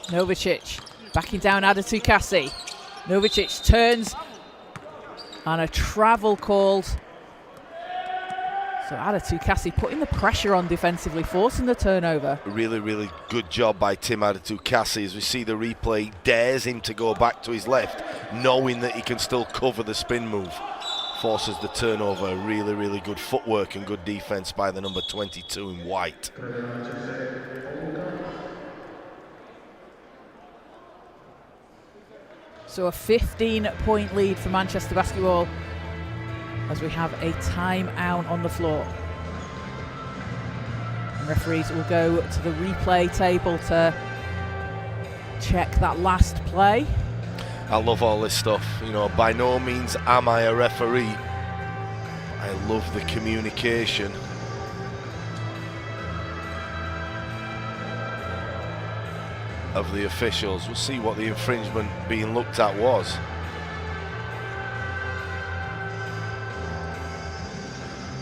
Novicic backing down Adatukasi. Novicic turns, and a travel called. So Adatukasi putting the pressure on defensively, forcing the turnover. Really, really good job by Tim Adatukasi. As we see the replay, dares him to go back to his left, knowing that he can still cover the spin move. Forces the turnover. Really, really good footwork and good defense by the number 22 in white. So a 15-point lead for Manchester Basketball as we have a timeout on the floor. And referees will go to the replay table to check that last play. I love all this stuff. You know, by no means am I a referee. I love the communication. Of the officials. We'll see what the infringement being looked at was.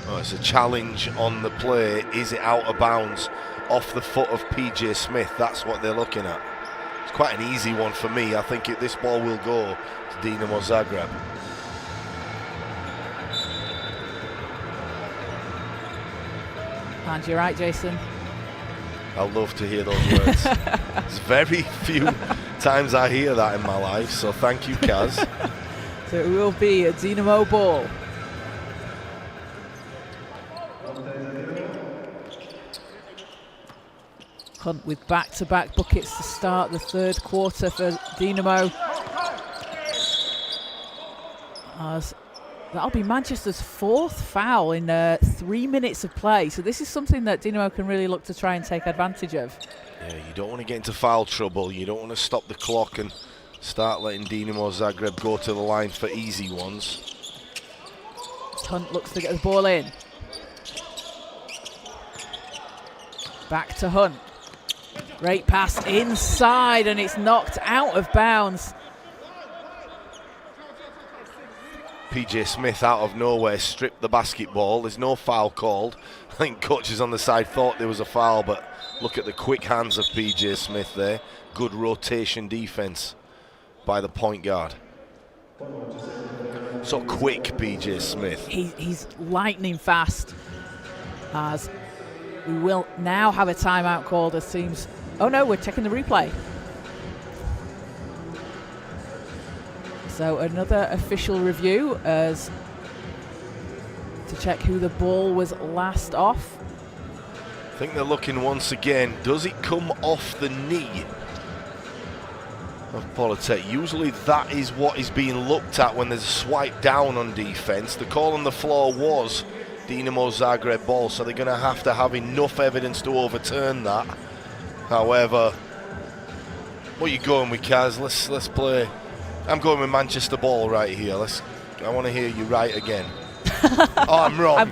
Oh, it's a challenge on the play. Is it out of bounds off the foot of PJ Smith? That's what they're looking at. It's quite an easy one for me. I think this ball will go to Dinamo Zagreb. And you're right, Jason. I love to hear those words. There's very few times I hear that in my life, so thank you, Kaz. So it will be a Dinamo ball. Hunt with back-to-back buckets to start the third quarter for Dinamo. As that'll be Manchester's fourth foul in 3 minutes of play. So this is something that Dinamo can really look to try and take advantage of. Yeah, you don't want to get into foul trouble. You don't want to stop the clock and start letting Dinamo Zagreb go to the line for easy ones. Hunt looks to get the ball in. Back to Hunt. Great pass inside, and it's knocked out of bounds. PJ Smith out of nowhere stripped the basketball. There's no foul called. I think coaches on the side thought there was a foul, but look at the quick hands of PJ Smith there. Good rotation defense by the point guard. So quick, PJ Smith. He's lightning fast. As we will now have a timeout called, as teams. Oh no, we're checking the replay. So another official review as to check who the ball was last off. I think they're looking once again. Does it come off the knee of Politek? Usually that is what is being looked at when there's a swipe down on defense. The call on the floor was Dinamo Zagreb ball, so they're going to have enough evidence to overturn that. However, what are you going with, Kaz? Let's play. I'm going with Manchester ball right here. I want to hear you right again. Oh, I'm wrong.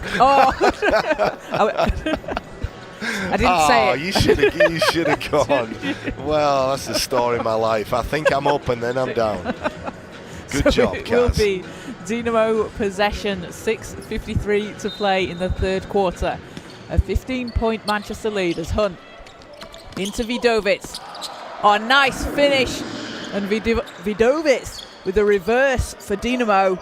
I didn't say it. You should have gone. Well, that's the story of my life. I think I'm up and then I'm down. Good job, Kaz. It will be Dinamo possession, 6:53 to play in the third quarter. A 15-point Manchester lead as Hunt into Vidovic. Oh, nice finish. And Vidovic with a reverse for Dinamo.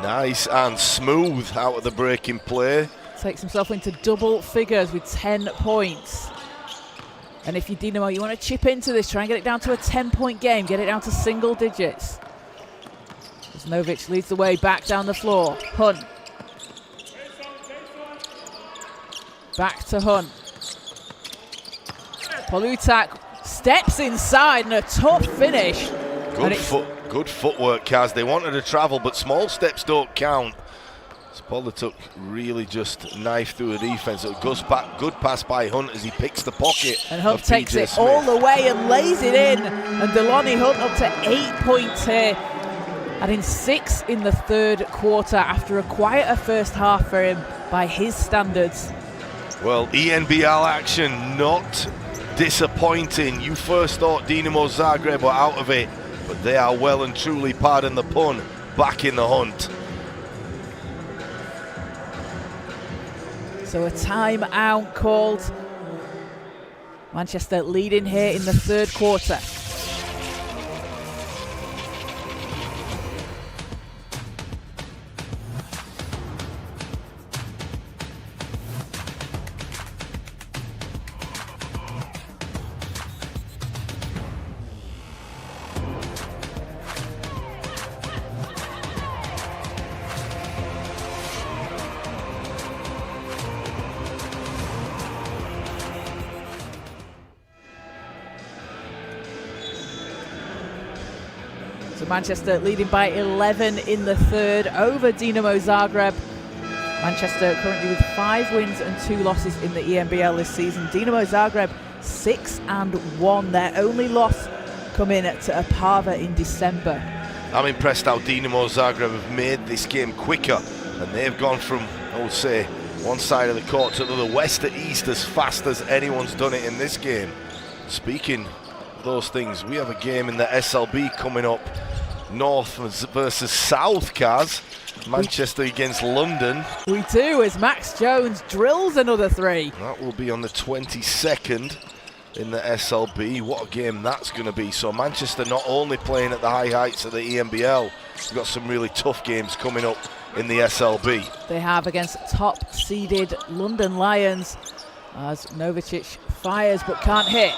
Nice and smooth out of the breaking play. Takes himself into double figures with 10 points. And if you're Dinamo, you want to chip into this, try and get it down to a 10-point game, get it down to single digits. As Novic leads the way back down the floor. Hunt. Back to Hunt. Polutak steps inside and a tough finish. Good footwork, Kaz. They wanted to travel, but small steps don't count. Polutak really just knifed through the defense. It goes back. Good pass by Hunt as he picks the pocket. And Hunt takes it all the way and lays it in. And Deloney Hunt up to 8 points here. Adding 6 in the third quarter after a quieter first half for him by his standards. Well, ENBL action not disappointing. You first thought Dinamo Zagreb were out of it, but they are well and truly, pardon the pun, back in the hunt. So a timeout called. Manchester leading here in the third quarter. So Manchester leading by 11 in the third over Dinamo Zagreb. Manchester currently with 5 wins and 2 losses in the ENBL this season. Dinamo Zagreb 6-1. Their only loss coming to Opava in December. I'm impressed how Dinamo Zagreb have made this game quicker, and they've gone from, I would say, one side of the court to the west to east as fast as anyone's done it in this game. Speaking of those things, we have a game in the SLB coming up. North versus South, Kaz. Manchester against London. We do, as Max Jones drills another 3. That will be on the 22nd in the SLB. What a game that's going to be. So Manchester not only playing at the high heights of the ENBL, we've got some really tough games coming up in the SLB. They have against top-seeded London Lions, as Novicic fires but can't hit.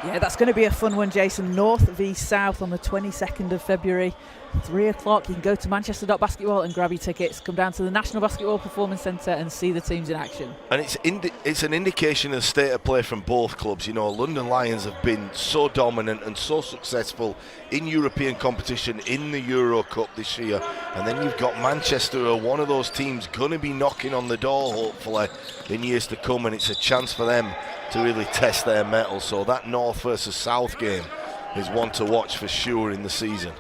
Yeah, that's going to be a fun one, Jason. North v South on the 22nd of February. 3 o'clock. You can go to manchester.basketball and grab your tickets. Come down to the National Basketball Performance Centre and see the teams in action. And it's an indication of the state of play from both clubs. You know, London Lions have been so dominant and so successful in European competition in the Euro Cup this year. And then you've got Manchester, who are one of those teams going to be knocking on the door, hopefully, in years to come. And it's a chance for them to really test their mettle. So that North versus South game is one to watch for sure in the season.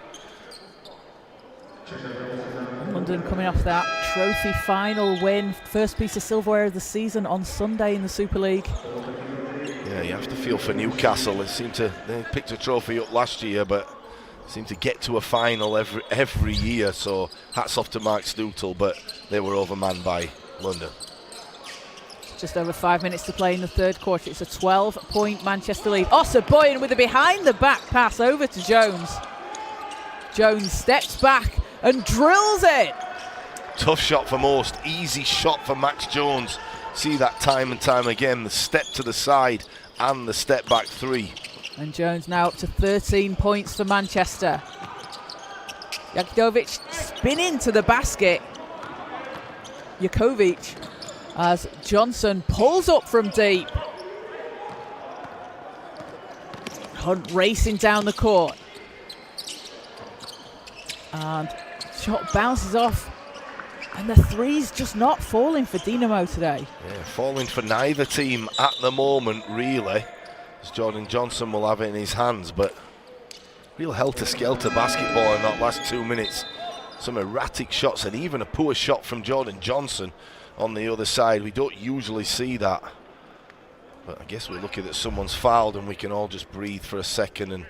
London coming off that trophy final win, first piece of silverware of the season on Sunday in the Super League. Yeah, you have to feel for Newcastle. They picked a trophy up last year, but seem to get to a final every year. So hats off to Mark Stoutel, but they were overmanned by London. Just over 5 minutes to play in the third quarter. It's a 12-point Manchester lead. Boyan with a behind-the-back pass over to Jones. Jones steps back and drills it. Tough shot for most, easy shot for Max Jones. See that time and time again, the step to the side and the step back 3. And Jones now up to 13 points for Manchester. Jakidovic spinning to the basket. Jakovic as Johnson pulls up from deep. Hunt racing down the court. And shot bounces off, and the three's just not falling for Dinamo today. Yeah, falling for neither team at the moment, really, as Jordan Johnson will have it in his hands, but real helter-skelter basketball in that last 2 minutes. Some erratic shots and even a poor shot from Jordan Johnson on the other side. We don't usually see that, but I guess we're lucky that someone's fouled and we can all just breathe for a second and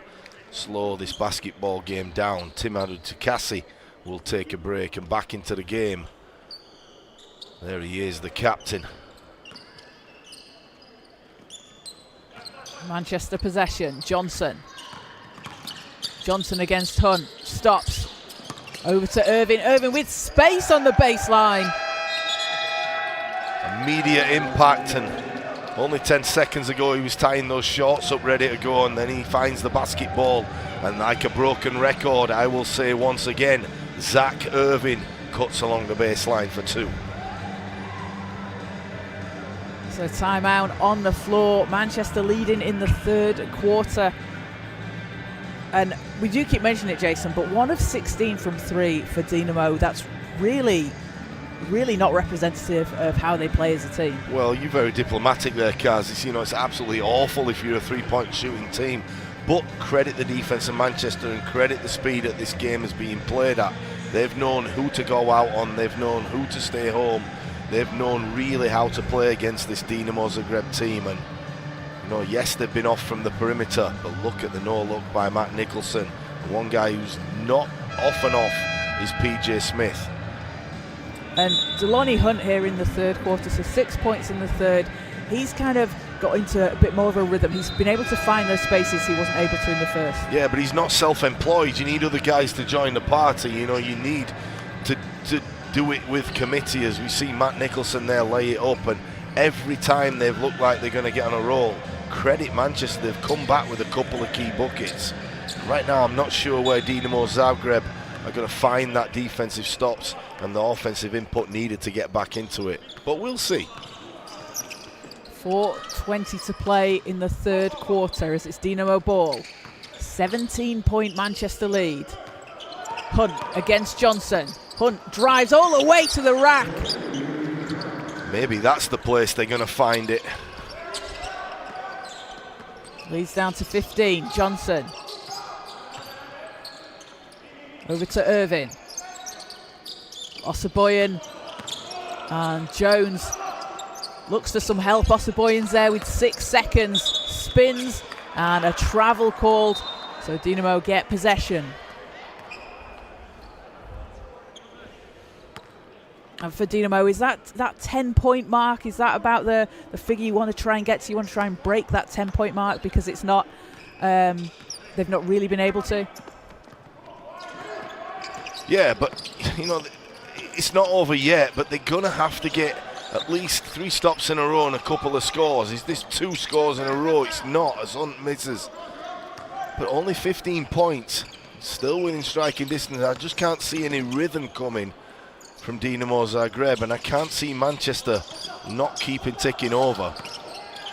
slow this basketball game down. Timadu Tukasi will take a break and back into the game. There he is, the captain. Manchester possession. Johnson against Hunt. Stops. Over to Irving. Irving with space on the baseline. Immediate impact, and only 10 seconds ago he was tying those shorts up ready to go, and then he finds the basketball, and like a broken record, I will say once again, Zach Irving cuts along the baseline for 2. So timeout on the floor. Manchester leading in the third quarter. And we do keep mentioning it, Jason, but 1 of 16 from 3 for Dinamo. That's really not representative of how they play as a team. Well, you're very diplomatic there, Kaz. It's absolutely awful if you're a 3-point shooting team. But credit the defence of Manchester and credit the speed that this game is being played at. They've known who to go out on, they've known who to stay home, they've known really how to play against this Dinamo Zagreb team. And yes, they've been off from the perimeter, but look at the no-look by Matt Nicholson. And one guy who's not off and off is PJ Smith. And Deloney Hunt here in the third quarter, so 6 points in the third. He's kind of got into a bit more of a rhythm. He's been able to find those spaces he wasn't able to in the first. Yeah, but he's not self-employed. You need other guys to join the party. You need to do it with committee, as we see Matt Nicholson there lay it up, and every time they've looked like they're going to get on a roll, credit Manchester, they've come back with a couple of key buckets. Right now I'm not sure where Dinamo Zagreb are going to find that defensive stops and the offensive input needed to get back into it, but we'll see. 4:20 to play in the third quarter as it's Dinamo ball. 17-point Manchester lead. Hunt against Johnson. Hunt drives all the way to the rack. Maybe that's the place they're going to find it. Leads down to 15. Johnson. Over to Irvin. Ossaboyan and Jones looks for some help. Ossaboyan's there with 6 seconds. Spins and a travel called. So Dinamo get possession. And for Dinamo, is that 10-point mark? Is that about the figure you want to try and get to? You want to try and break that 10-point mark because it's not, they've not really been able to? Yeah, but, you know, it's not over yet, but they're going to have to get at least 3 stops in a row and a couple of scores. Is this 2 scores in a row? It's not, as Hunt misses. But only 15 points, still within striking distance. I just can't see any rhythm coming from Dinamo Zagreb, and I can't see Manchester not keeping ticking over.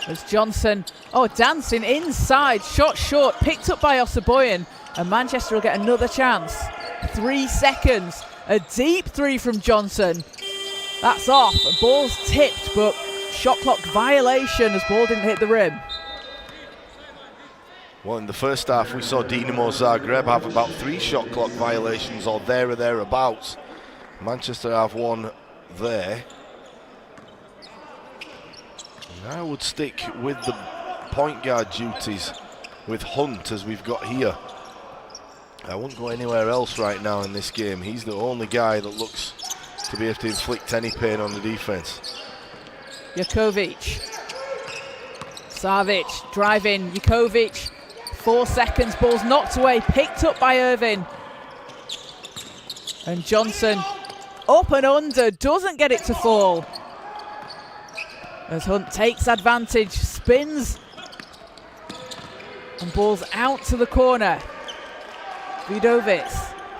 There's Johnson, dancing inside, shot short, picked up by Ossaboyan, and Manchester will get another chance. 3 seconds, a deep 3 from Johnson. That's off, the ball's tipped, but shot clock violation as ball didn't hit the rim. Well, in the first half we saw Dinamo Zagreb have about 3 shot clock violations or there or thereabouts. Manchester have one there. And I would stick with the point guard duties with Hunt as we've got here. I wouldn't go anywhere else right now in this game. He's the only guy that looks to be able to inflict any pain on the defense. Jakovic. Savic driving. Jakovic. 4 seconds. Ball's knocked away. Picked up by Irvin. And Johnson up and under. Doesn't get it to fall. As Hunt takes advantage. Spins. And ball's out to the corner. Vidovic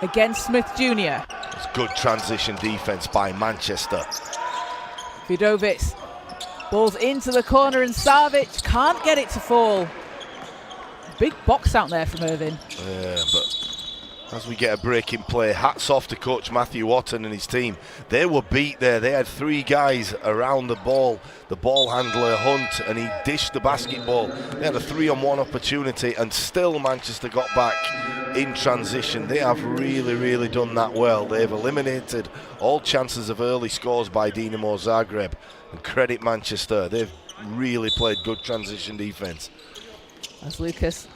against Smith Jr. It's good transition defense by Manchester. Vidovic. Ball's into the corner and Savic can't get it to fall. Big box out there from Irvin. Yeah, but as we get a break in play, hats off to coach Matthew Watton and his team. They were beat there. They had 3 guys around the ball handler Hunt, and he dished the basketball. They had a 3-on-1 opportunity, and still Manchester got back in transition. They have really, really done that well. They've eliminated all chances of early scores by Dinamo Zagreb. And credit Manchester, they've really played good transition defense. As Lucas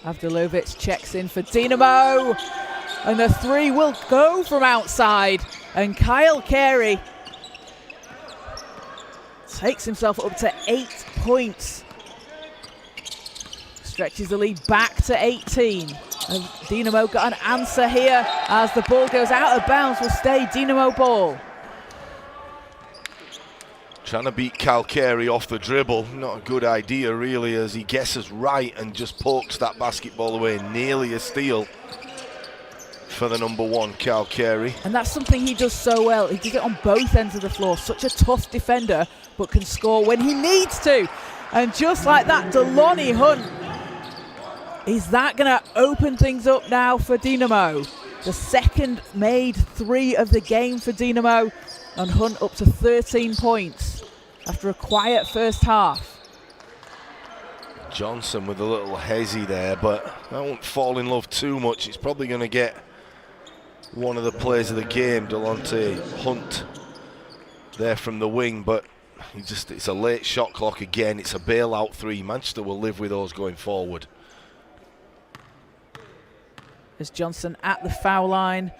Avdilovic checks in for Dinamo, and the 3 will go from outside, and Kyle Carey takes himself up to 8 points, stretches the lead back to 18, and Dinamo got an answer here as the ball goes out of bounds. Will stay Dinamo ball. Trying to beat Kyle Carey off the dribble, not a good idea really, as he guesses right and just pokes that basketball away. Nearly a steal for the number 1, Kyle Carey. And that's something he does so well. He does it on both ends of the floor. Such a tough defender, but can score when he needs to. And just like that, Delonnie Hunt. Is that going to open things up now for Dinamo? The second made 3 of the game for Dinamo. And Hunt up to 13 points after a quiet first half. Johnson with a little hezzy there, but I won't fall in love too much. It's probably going to get one of the players of the game, Delonnie Hunt, there from the wing, but it's a late shot clock again. It's a bailout 3. Manchester will live with those going forward. There's Johnson at the foul line.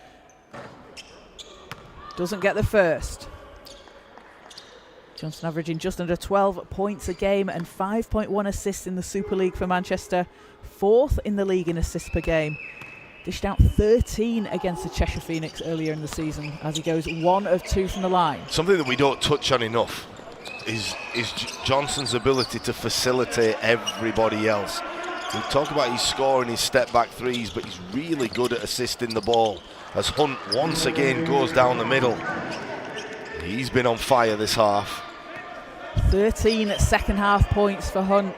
Doesn't get the first. Johnson averaging just under 12 points a game and 5.1 assists in the Super League for Manchester. 4th in the league in assists per game. Dished out 13 against the Cheshire Phoenix earlier in the season as he goes 1 of 2 from the line. Something that we don't touch on enough is Johnson's ability to facilitate everybody else. We talk about his scoring, his step back 3s, but he's really good at assisting the ball. As Hunt once again goes down the middle. He's been on fire this half. 13 second half points for Hunt.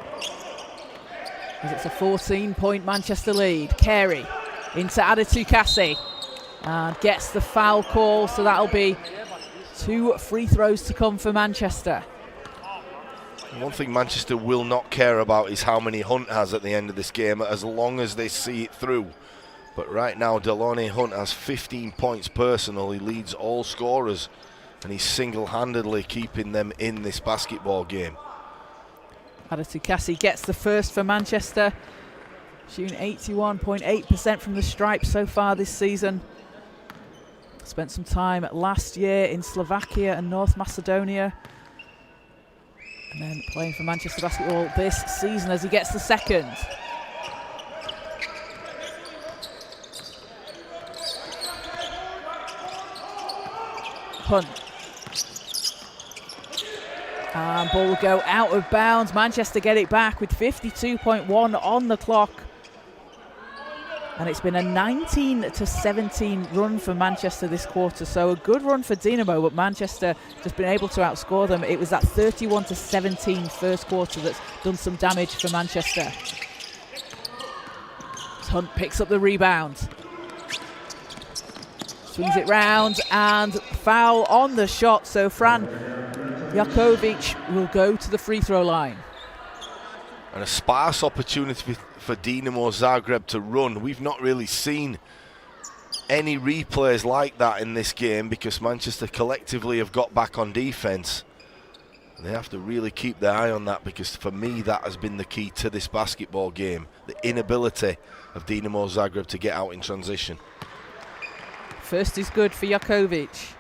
As it's a 14-point Manchester lead. Carey into Adatu Kassi and gets the foul call, so that'll be 2 free throws to come for Manchester. One thing Manchester will not care about is how many Hunt has at the end of this game, as long as they see it through. But right now, Deloney Hunt has 15 points personal. He leads all scorers, and he's single-handedly keeping them in this basketball game. Adatu Kassi gets the first for Manchester, shooting 81.8% from the stripe so far this season. Spent some time last year in Slovakia and North Macedonia, and then playing for Manchester Basketball this season as he gets the second. Hunt. And ball will go out of bounds. Manchester get it back with 52.1 on the clock. And it's been a 19-17 run for Manchester this quarter. So a good run for Dinamo, but Manchester just been able to outscore them. It was that 31-17 first quarter that's done some damage for Manchester. Hunt picks up the rebound. Swings it round and foul on the shot. So Fran Jakovic will go to the free throw line. And a sparse opportunity for Dinamo Zagreb to run. We've not really seen any replays like that in this game because Manchester collectively have got back on defence. They have to really keep their eye on that, because for me that has been the key to this basketball game. The inability of Dinamo Zagreb to get out in transition. First is good for Jakovic.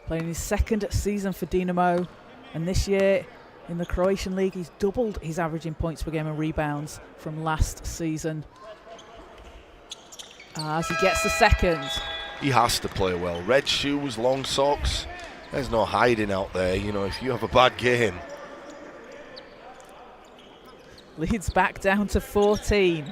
Playing his second season for Dinamo, and this year in the Croatian League he's doubled his average in points per game and rebounds from last season. As he gets the second. He has to play well. Red shoes, long socks. There's no hiding out there, you know, if you have a bad game. Leads back down to 14.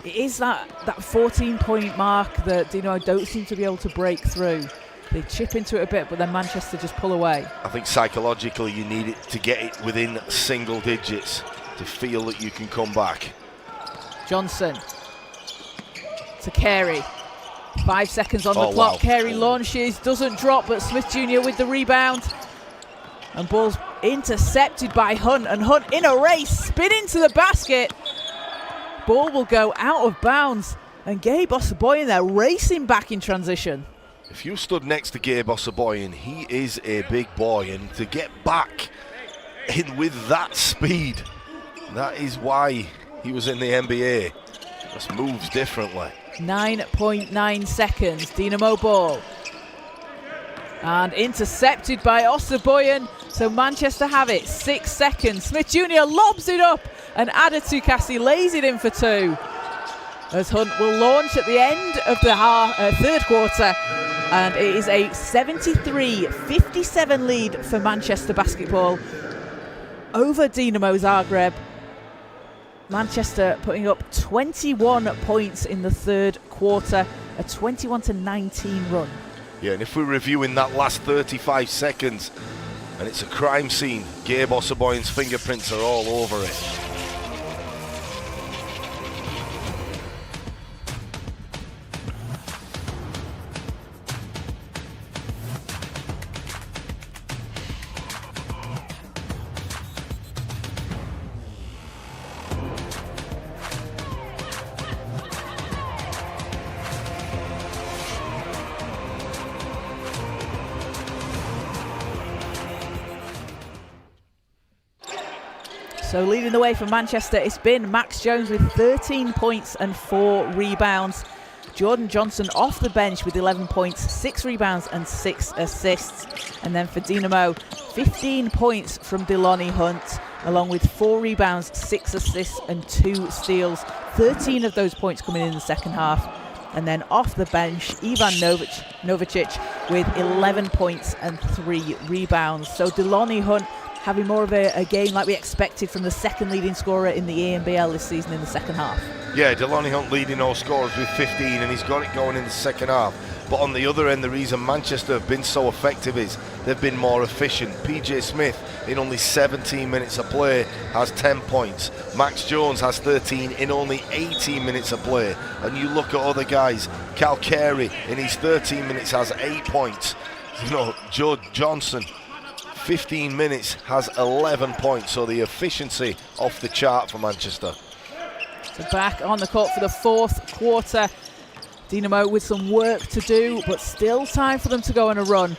It is that 14-point mark that Dinamo don't seem to be able to break through. They chip into it a bit, but then Manchester just pull away. I think psychologically you need it to get it within single digits to feel that you can come back. Johnson to Carey. 5 seconds on the clock. Wow. Carey launches, doesn't drop, but Smith Jr. with the rebound. And ball's intercepted by Hunt, and Hunt in a race, spin into the basket. Ball will go out of bounds, and Gabe Osaboyan there racing back in transition. If you stood next to Gabe Osaboyan, he is a big boy, and to get back in with that speed, that is why he was in the NBA. Just moves differently. 9.9 seconds, Dinamo ball. And intercepted by Osaboyan, so Manchester have it. 6 seconds, Smith Jr. lobs it up, and Adatu Kassi lays it in for 2. As Hunt will launch at the end of the third quarter, and it is a 73-57 lead for Manchester Basketball over Dinamo Zagreb. Manchester putting up 21 points in the third quarter, a 21-19 run. Yeah, and if we're reviewing that last 35 seconds, and it's a crime scene, Gabe Osaboyan's fingerprints are all over it. So leading the way for Manchester, it's been Max Jones with 13 points and 4 rebounds. Jordan Johnson off the bench with 11 points, 6 rebounds and 6 assists. And then for Dinamo, 15 points from Deloney Hunt, along with 4 rebounds, 6 assists and 2 steals. 13 of those points coming in the second half. And then off the bench, Ivan Novicic with 11 points and 3 rebounds. So Deloney Hunt having more of a game like we expected from the second leading scorer in the ENBL this season in the second half. Yeah, Deloney Hunt leading all scorers with 15, and he's got it going in the second half. But on the other end, the reason Manchester have been so effective is they've been more efficient. PJ Smith, in only 17 minutes of play, has 10 points. Max Jones has 13 in only 18 minutes of play. And you look at other guys, Cal Carey in his 13 minutes has 8 points. You know, Joe Johnson, 15 minutes, has 11 points. So the efficiency off the chart for Manchester. So back on the court for the fourth quarter. Dinamo with some work to do, but still time for them to go on a run.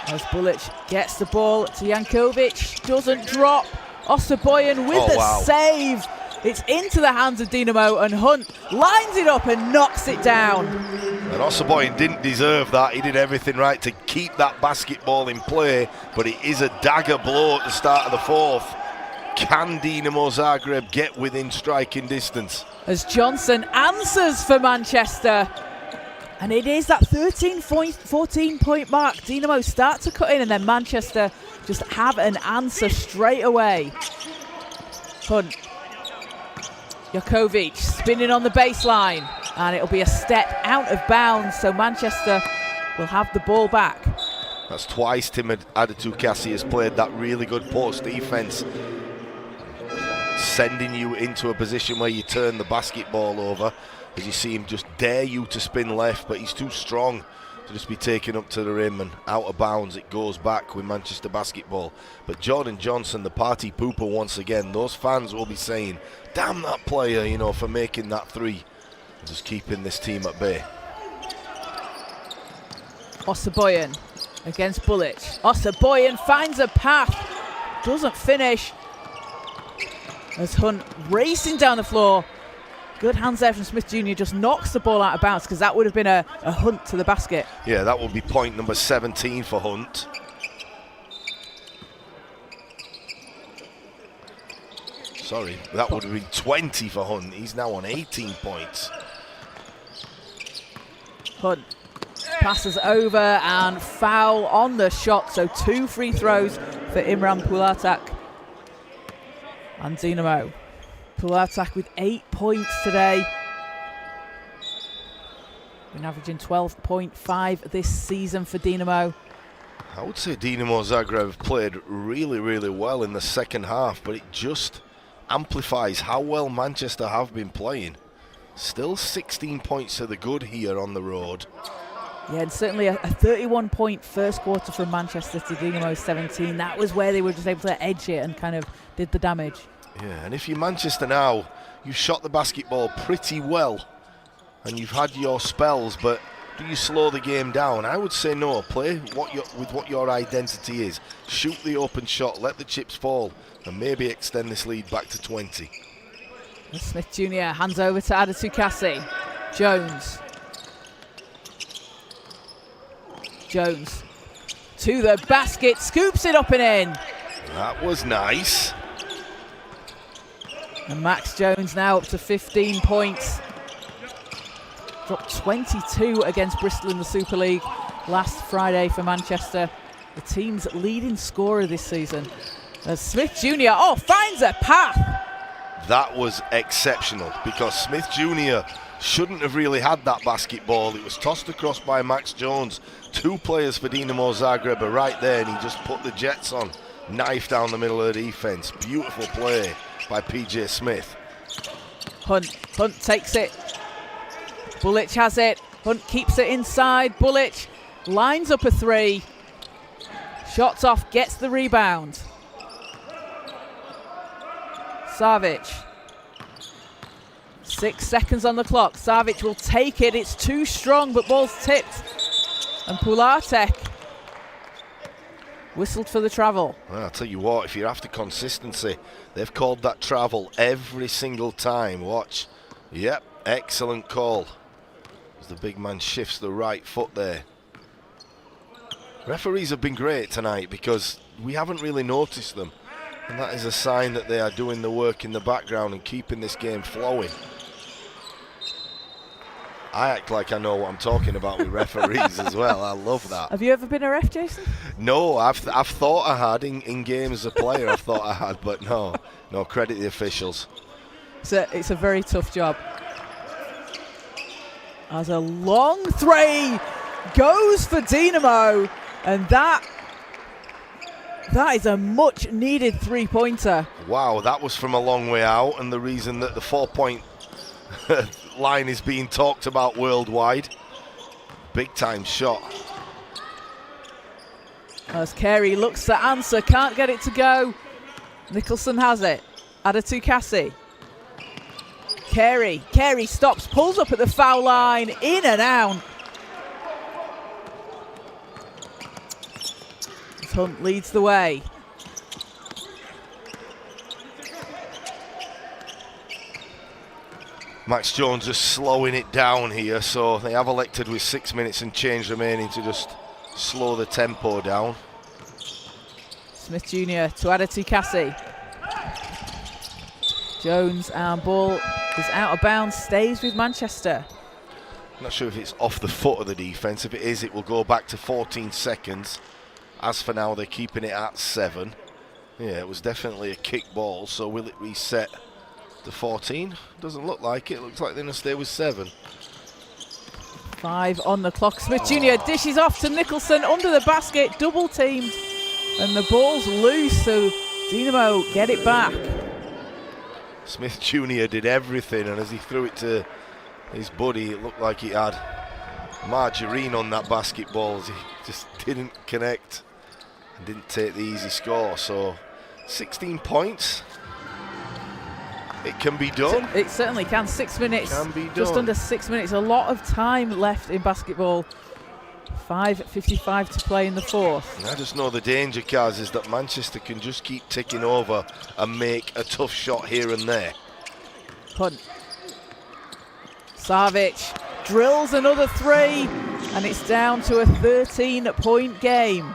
As Bulic gets the ball to Jankovic, doesn't drop. Osaboyan with the save. It's into the hands of Dinamo, and Hunt lines it up and knocks it down. And Osaboyan didn't deserve that. He did everything right to keep that basketball in play, but it is a dagger blow at the start of the fourth. Can Dinamo Zagreb get within striking distance? As Johnson answers for Manchester. And it is that 14-point mark. Dinamo start to cut in, and then Manchester just have an answer straight away. Hunt. Jankovic spinning on the baseline. And it'll be a step out of bounds, so Manchester will have the ball back. That's twice Tim Adetukasi has played that really good post defense, sending you into a position where you turn the basketball over, as you see him just dare you to spin left, but he's too strong to just be taken up to the rim and out of bounds. It goes back with Manchester basketball. But Jordan Johnson, the party pooper once again, those fans will be saying, damn that player, you know, for making that three, just keeping this team at bay. Osaboyan against Bulic. Osaboyan finds a path, doesn't finish. As Hunt racing down the floor. Good hands there from Smith Jr. Just knocks the ball out of bounds, because that would have been a Hunt to the basket. Yeah, that would be point number 17 for Hunt. Sorry, that would have been 20 for Hunt. He's now on 18 points. Hunt passes over and foul on the shot. So 2 free throws for Imran Pulatak. And Dinamo. Pulatak with 8 points today. Been averaging 12.5 this season for Dinamo. I would say Dinamo Zagreb have played really, really well in the second half, but it just amplifies how well Manchester have been playing. Still 16 points to the good here on the road. Yeah, and certainly a 31-point first quarter from Manchester to Dinamo's 17. That was where they were just able to edge it and kind of did the damage. Yeah, and if you're Manchester now, you've shot the basketball pretty well and you've had your spells, but do you slow the game down? I would say no. Play with what your identity is. Shoot the open shot, let the chips fall, and maybe extend this lead back to 20. And Smith Jr. hands over to Adetukasi. Jones to the basket, scoops it up and in. That was nice. And Max Jones now up to 15 points. Dropped 22 against Bristol in the Super League last Friday for Manchester. The team's leading scorer this season. As Smith Jr. finds a path. That was exceptional, because Smith Jr. shouldn't have really had that basketball. It was tossed across by Max Jones. 2 players for Dinamo Zagreb are right there, and he just put the Jets on. Knife down the middle of the defense. Beautiful play by PJ Smith. Hunt takes it. Bulic has it. Hunt keeps it inside. Bulic lines up a 3. Shots off, gets the rebound. Savic. 6 seconds on the clock. Savic will take it. It's too strong, but ball's tipped. And Pulatek whistled for the travel. Well, I'll tell you what, if you're after consistency, they've called that travel every single time. Watch. Yep, excellent call. As the big man shifts the right foot there. Referees have been great tonight because we haven't really noticed them. And that is a sign that they are doing the work in the background and keeping this game flowing. I act like I know what I'm talking about with referees as well. I love that. Have you ever been a ref, Jason? No, I've thought I had in games as a player. I thought I had, but no, credit the officials. It's a very tough job. As a long three goes for Dinamo, and that is a much needed 3-pointer. Wow, that was from a long way out, and the reason that the 4-point line is being talked about worldwide. Big time shot. As Carey looks to answer, can't get it to go. Nicholson has it. Adatukasi. Carey stops, pulls up at the foul line, in and out. Hunt leads the way. Max Jones just slowing it down here, so they have elected with 6 minutes and change remaining to just slow the tempo down. Smith Jr. to Adatukasi. Jones, and ball is out of bounds, stays with Manchester. Not sure if it's off the foot of the defence. If it is, it will go back to 14 seconds. As for now, they're keeping it at 7. Yeah, it was definitely a kick ball, so will it reset to 14? Doesn't look like it. Looks like they're going to stay with 7. 5 on the clock. Smith Jr. dishes off to Nicholson under the basket, double teamed, and the ball's loose, so Dinamo get it back. Smith Jr. did everything, and as he threw it to his buddy, it looked like he had margarine on that basketball as he just didn't connect and didn't take the easy score. So 16 points. It can be done. It certainly can. 6 minutes. Can be done. Just under 6 minutes. A lot of time left in basketball. 5:55 to play in the fourth. I just know the danger, Kaz, is that Manchester can just keep ticking over and make a tough shot here and there. Hunt. Savic drills another 3, and it's down to a 13-point game.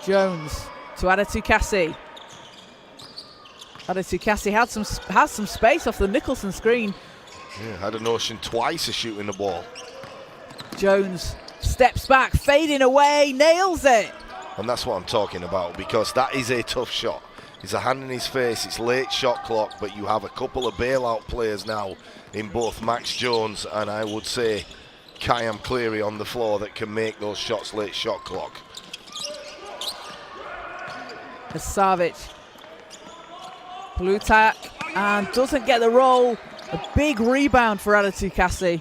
Jones to Adatukasi. Adatukasi has some space off the Nicholson screen. Yeah, had a notion twice of shooting the ball. Jones steps back, fading away, nails it. And that's what I'm talking about, because that is a tough shot. It's a hand in his face, it's late shot clock, but you have a couple of bailout players now in both Max Jones and I would say Kayam Cleary on the floor that can make those shots late shot clock. As Savic. Plutak, and doesn't get the roll. A big rebound for Adatukasi.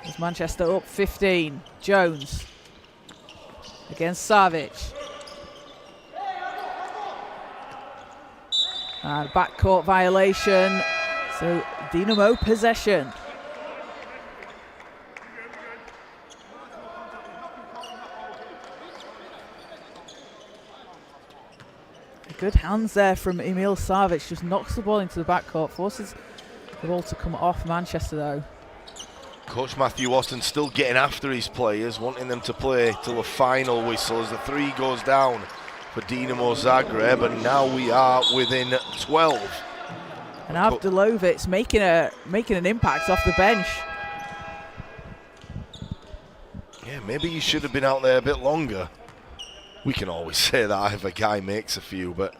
As Manchester up 15. Jones against Savic. And backcourt violation. So Dinamo possession. Good hands there from Emil Savic, just knocks the ball into the backcourt, forces the ball to come off Manchester though. Coach Matthew Watson still getting after his players, wanting them to play till the final whistle as the 3 goes down for Dinamo Zagreb, and now we are within 12. And Avdilovic making an impact off the bench. Yeah, maybe you should have been out there a bit longer. We can always say that if a guy makes a few, but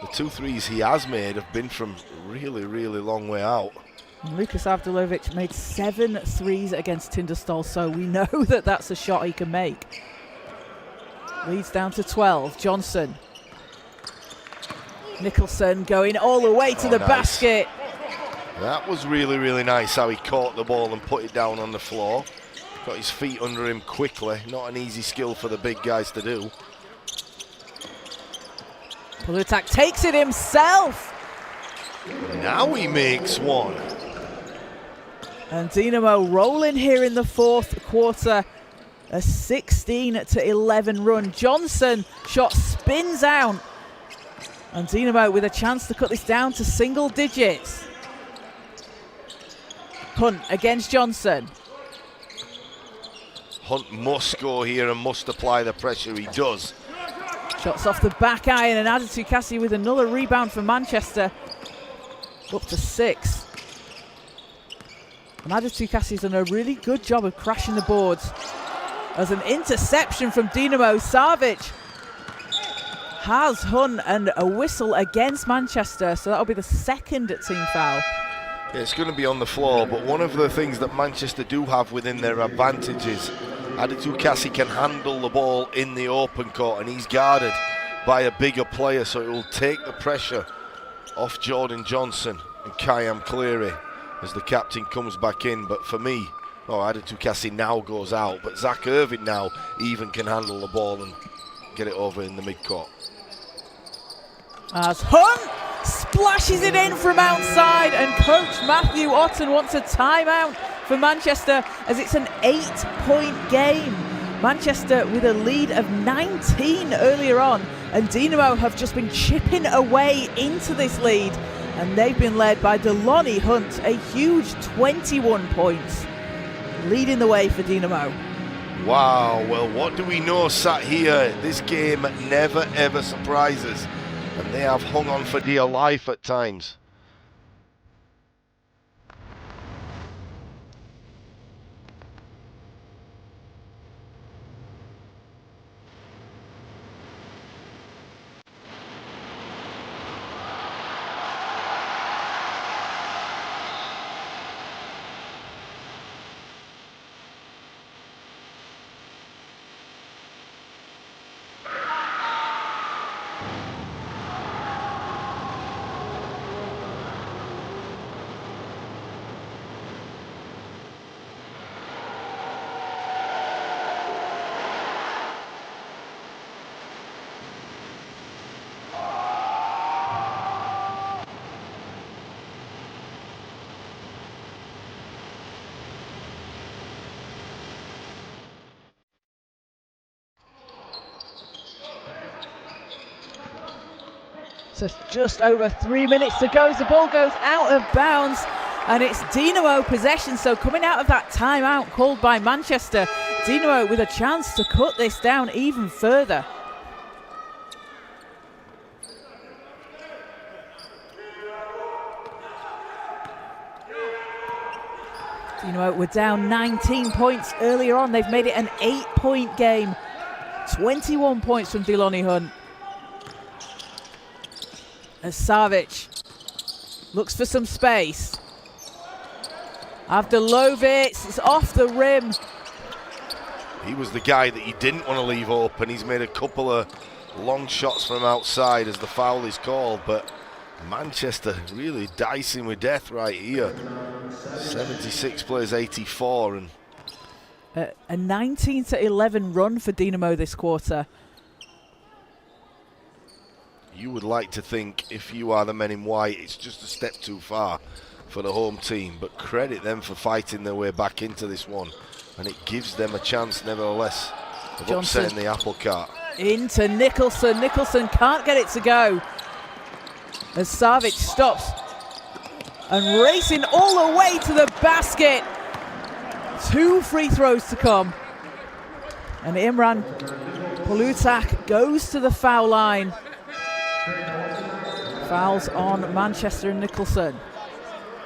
the 2 threes he has made have been from really, really long way out. And Lukas Avdilovic made 7 threes against Tindastól, so we know that that's a shot he can make. Leads down to 12. Johnson. Nicholson going all the way to the basket. That was really, really nice how he caught the ball and put it down on the floor. Got his feet under him quickly. Not an easy skill for the big guys to do. Plutak takes it himself. Now he makes one. And Dinamo rolling here in the fourth quarter. A 16-11 run. Johnson shot spins out. And Dinamo with a chance to cut this down to single digits. Hunt against Johnson. Hunt must go here and must apply the pressure. He does. Shots off the back iron, and Adatukasi with another rebound for Manchester. Up to 6. And Adatukasi's done a really good job of crashing the boards. As an interception from Dinamo, Savic has Hunt, and a whistle against Manchester, so that'll be the second team foul. Yeah, it's going to be on the floor, but one of the things that Manchester do have within their advantages, Aditya Kassi can handle the ball in the open court, and he's guarded by a bigger player, so it will take the pressure off Jordan Johnson and Kayam Cleary as the captain comes back in. But for me, Aditya Kassi now goes out, but Zach Irving now even can handle the ball and get it over in the midcourt. As Hunt splashes it in from outside, and coach Matthew Otten wants a timeout for Manchester as it's an 8-point game. Manchester with a lead of 19 earlier on, and Dinamo have just been chipping away into this lead, and they've been led by Delonnie Hunt, a huge 21 points, leading the way for Dinamo. Wow, well, what do we know sat here? This game never ever surprises, and they have hung on for dear life at times. So just over 3 minutes to go as the ball goes out of bounds, and it's Dinamo possession. So coming out of that timeout called by Manchester, Dinamo with a chance to cut this down even further. Dinamo were down 19 points earlier on. They've made it an 8-point game. 21 points from Delonnie Hunt. As Savic looks for some space. Avdilovic, it's off the rim. He was the guy that he didn't want to leave open. He's made a couple of long shots from outside as the foul is called, but Manchester really dicing with death right here. 76 plays 84, and a 19-11 run for Dinamo this quarter. you would like to think, if you are the men in white, it's just a step too far for the home team, but credit them for fighting their way back into this one, and it gives them a chance nevertheless of Johnson upsetting the apple cart. Into Nicholson. Nicholson can't get it to go as Savic stops and racing all the way to the basket. 2 free throws to come, and Imran Polutak goes to the foul line. Fouls on Manchester and Nicholson.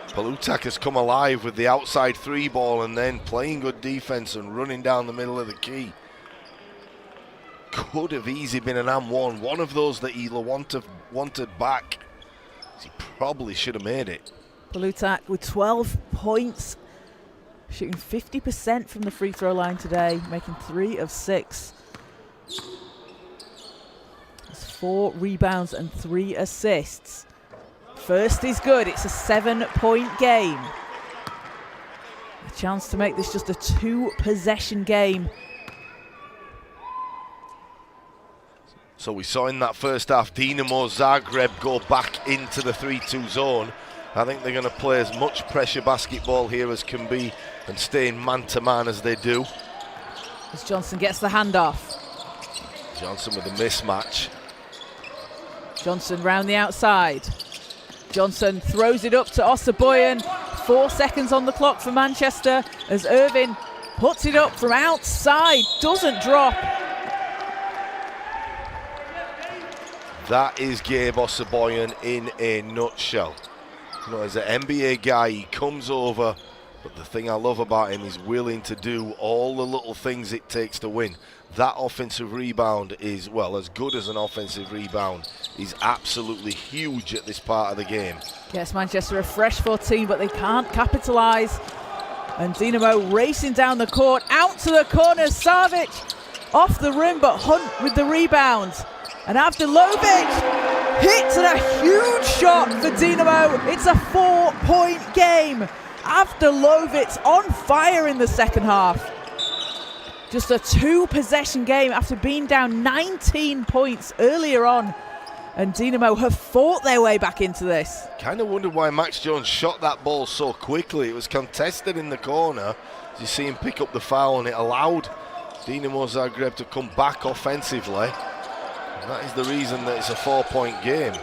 Polutak has come alive with the outside 3 ball and then playing good defense and running down the middle of the key. Could have easily been an and one of those that he wanted back. He probably should have made it. Polutak with 12 points, shooting 50% from the free throw line today, making 3 of 6. 4 rebounds and 3 assists. First is good. It's a 7-point game. A chance to make this just a 2-possession game. So we saw in that first half Dinamo Zagreb go back into the 3-2 zone. I think they're going to play as much pressure basketball here as can be and stay in man-to-man as they do. As Johnson gets the handoff. Johnson with a mismatch. Johnson round the outside. Johnson throws it up to Osaboyan. 4 seconds on the clock for Manchester as Irvin puts it up from outside. Doesn't drop. That is Gabe Osaboyan in a nutshell. You know, as an NBA guy, he comes over, But the thing I love about him is willing to do all the little things it takes to win. That offensive rebound is, well, as good as an offensive rebound. He's absolutely huge at this part of the game. Yes, Manchester a fresh 14, but they can't capitalise. And Dinamo racing down the court, out to the corner. Savic off the rim, but Hunt with the rebound. And Avdilovic hits and a huge shot for Dinamo. It's a 4-point game. Avdilovic on fire in the second half. Just a 2-possession game after being down 19 points earlier on. And Dinamo have fought their way back into this. Kind of wondered why Max Jones shot that ball so quickly. It was contested in the corner. You see him pick up the foul, and it allowed Dinamo Zagreb to come back offensively. And that is the reason that it's a 4-point game.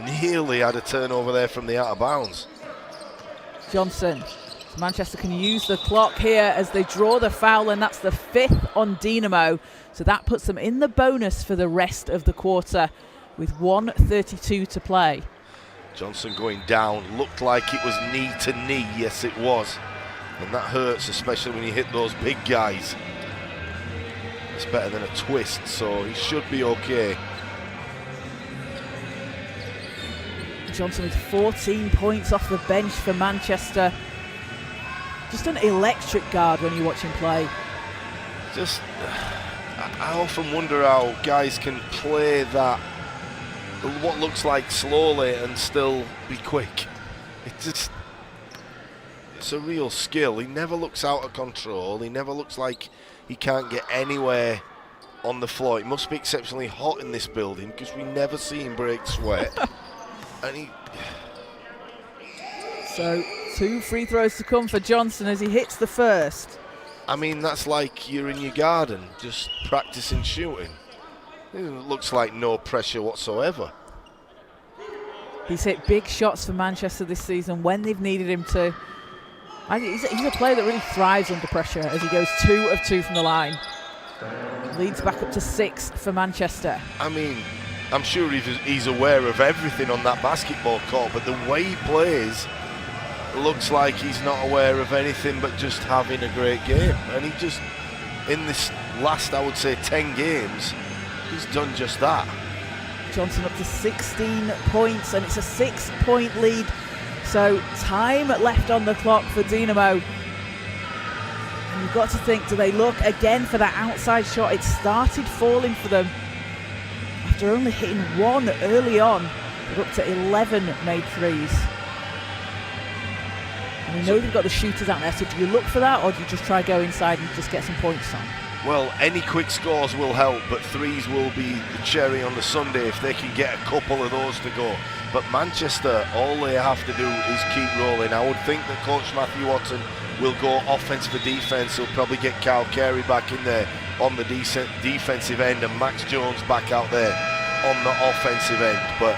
Nearly had a turnover there from the out of bounds. Johnson. So Manchester can use the clock here as they draw the foul, and that's the 5th on Dinamo. So that puts them in the bonus for the rest of the quarter with 1:32 to play. Johnson going down, looked like it was knee to knee. Yes, it was. And that hurts, especially when you hit those big guys. It's better than a twist, so he should be okay. Johnson with 14 points off the bench for Manchester. Just an electric guard when you watch him play. Just, I often wonder how guys can play that, what looks like slowly, and still be quick. It's a real skill. He never looks out of control. He never looks like he can't get anywhere on the floor. It must be exceptionally hot in this building because we never see him break sweat. And So 2 free throws to come for Johnson as he hits the first. I mean, that's like you're in your garden just practicing shooting. It looks like no pressure whatsoever. He's hit big shots for Manchester this season when they've needed him to. He's a player that really thrives under pressure as he goes 2 of 2 from the line. Leads back up to 6 for Manchester. I mean, I'm sure he's aware of everything on that basketball court, but the way he plays looks like he's not aware of anything but just having a great game. And he just, in this last, I would say, 10 games, he's done just that. Johnson up to 16 points, and it's a 6-point lead. So time left on the clock for Dinamo. And you've got to think, do they look again for that outside shot? It started falling for them after only hitting 1 early on. They're up to 11 made threes. And we know they've got the shooters out there, so do you look for that, or do you just try to go inside and just get some points on? Well, any quick scores will help, but threes will be the cherry on the sundae if they can get a couple of those to go. But Manchester, all they have to do is keep rolling. I would think that Coach Matthew Watson will go offense for defense. He'll probably get Kyle Carey back in there on the defensive end and Max Jones back out there on the offensive end. But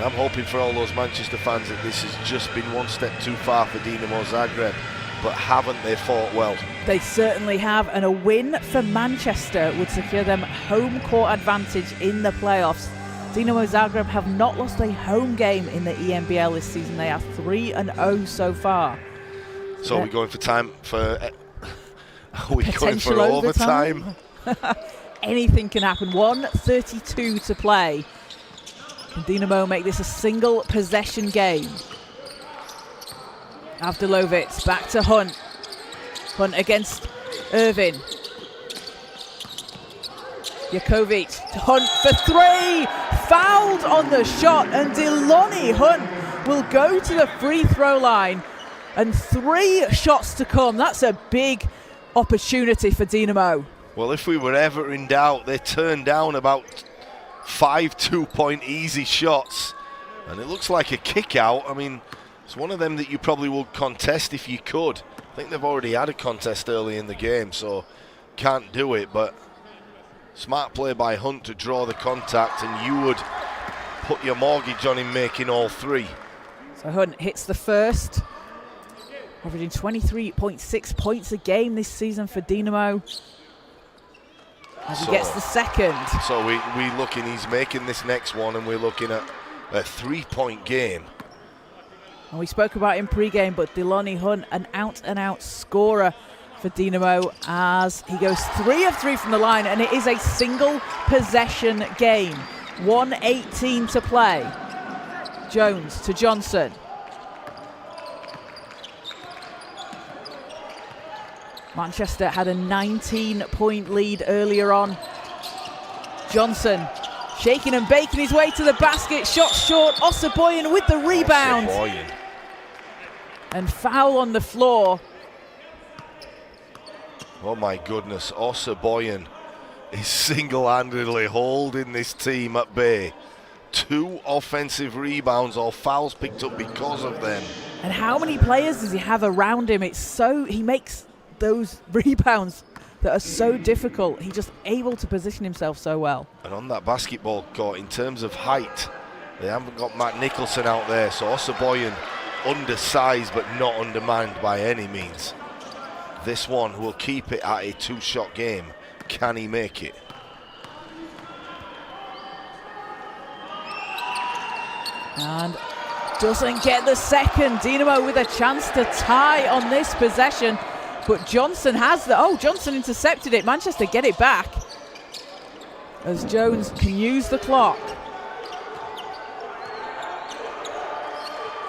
I'm hoping for all those Manchester fans that this has just been one step too far for Dinamo Zagreb. But haven't they fought well? They certainly have, and a win for Manchester would secure them home court advantage in the playoffs. Dinamo Zagreb have not lost a home game in the ENBL this season. They are 3-0 so far. So are we going for time for? Are we going for Potential overtime? Anything can happen. 1:32 to play. Can Dinamo make this a single possession game? Avdilovic back to Hunt. Hunt against Irvin. Jakovic to Hunt for 3. Fouled on the shot, and Delonnie Hunt will go to the free throw line. And 3 shots to come. That's a big opportunity for Dinamo. Well, if we were ever in doubt, they turned down about 5 2-point easy shots. And it looks like a kick out. I mean, it's one of them that you probably would contest if you could. I think they've already had a contest early in the game, so can't do it. But smart play by Hunt to draw the contact, and you would put your mortgage on him making all 3. So Hunt hits the first, averaging 23.6 points a game this season for Dinamo. As he gets the second. So we looking, he's making this next one, and we're looking at a 3-point game. And we spoke about in pre-game, but Delaney Hunt, an out-and-out scorer for Dinamo, as he goes 3 of 3 from the line, and it is a single possession game. 1:18 to play. Jones to Johnson. Manchester had a 19-point lead earlier on. Johnson shaking and baking his way to the basket. Shot short. Osaboyan with the rebound. Osaboyan. And foul on the floor. Oh my goodness, Osaboyan is single-handedly holding this team at bay. 2 offensive rebounds or fouls picked up because of them. And how many players does he have around him? He makes those rebounds that are so difficult. He's just able to position himself so well. And on that basketball court, in terms of height, they haven't got Matt Nicholson out there, so Osaboyan undersized but not undermanned by any means. This one will keep it at a 2-shot game. Can he make it? And doesn't get the second. Dinamo with a chance to tie on this possession. But Johnson has Johnson intercepted it. Manchester get it back as Jones can use the clock.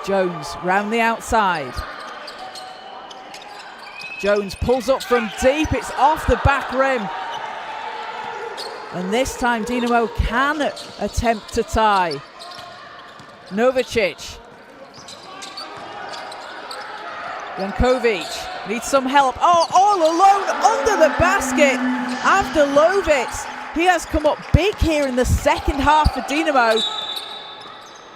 Jones round the outside. Jones pulls up from deep. It's off the back rim. And this time Dinamo can attempt to tie. Novicic. Jankovic needs some help. Oh, all alone under the basket. Avdilovic. He has come up big here in the second half for Dinamo.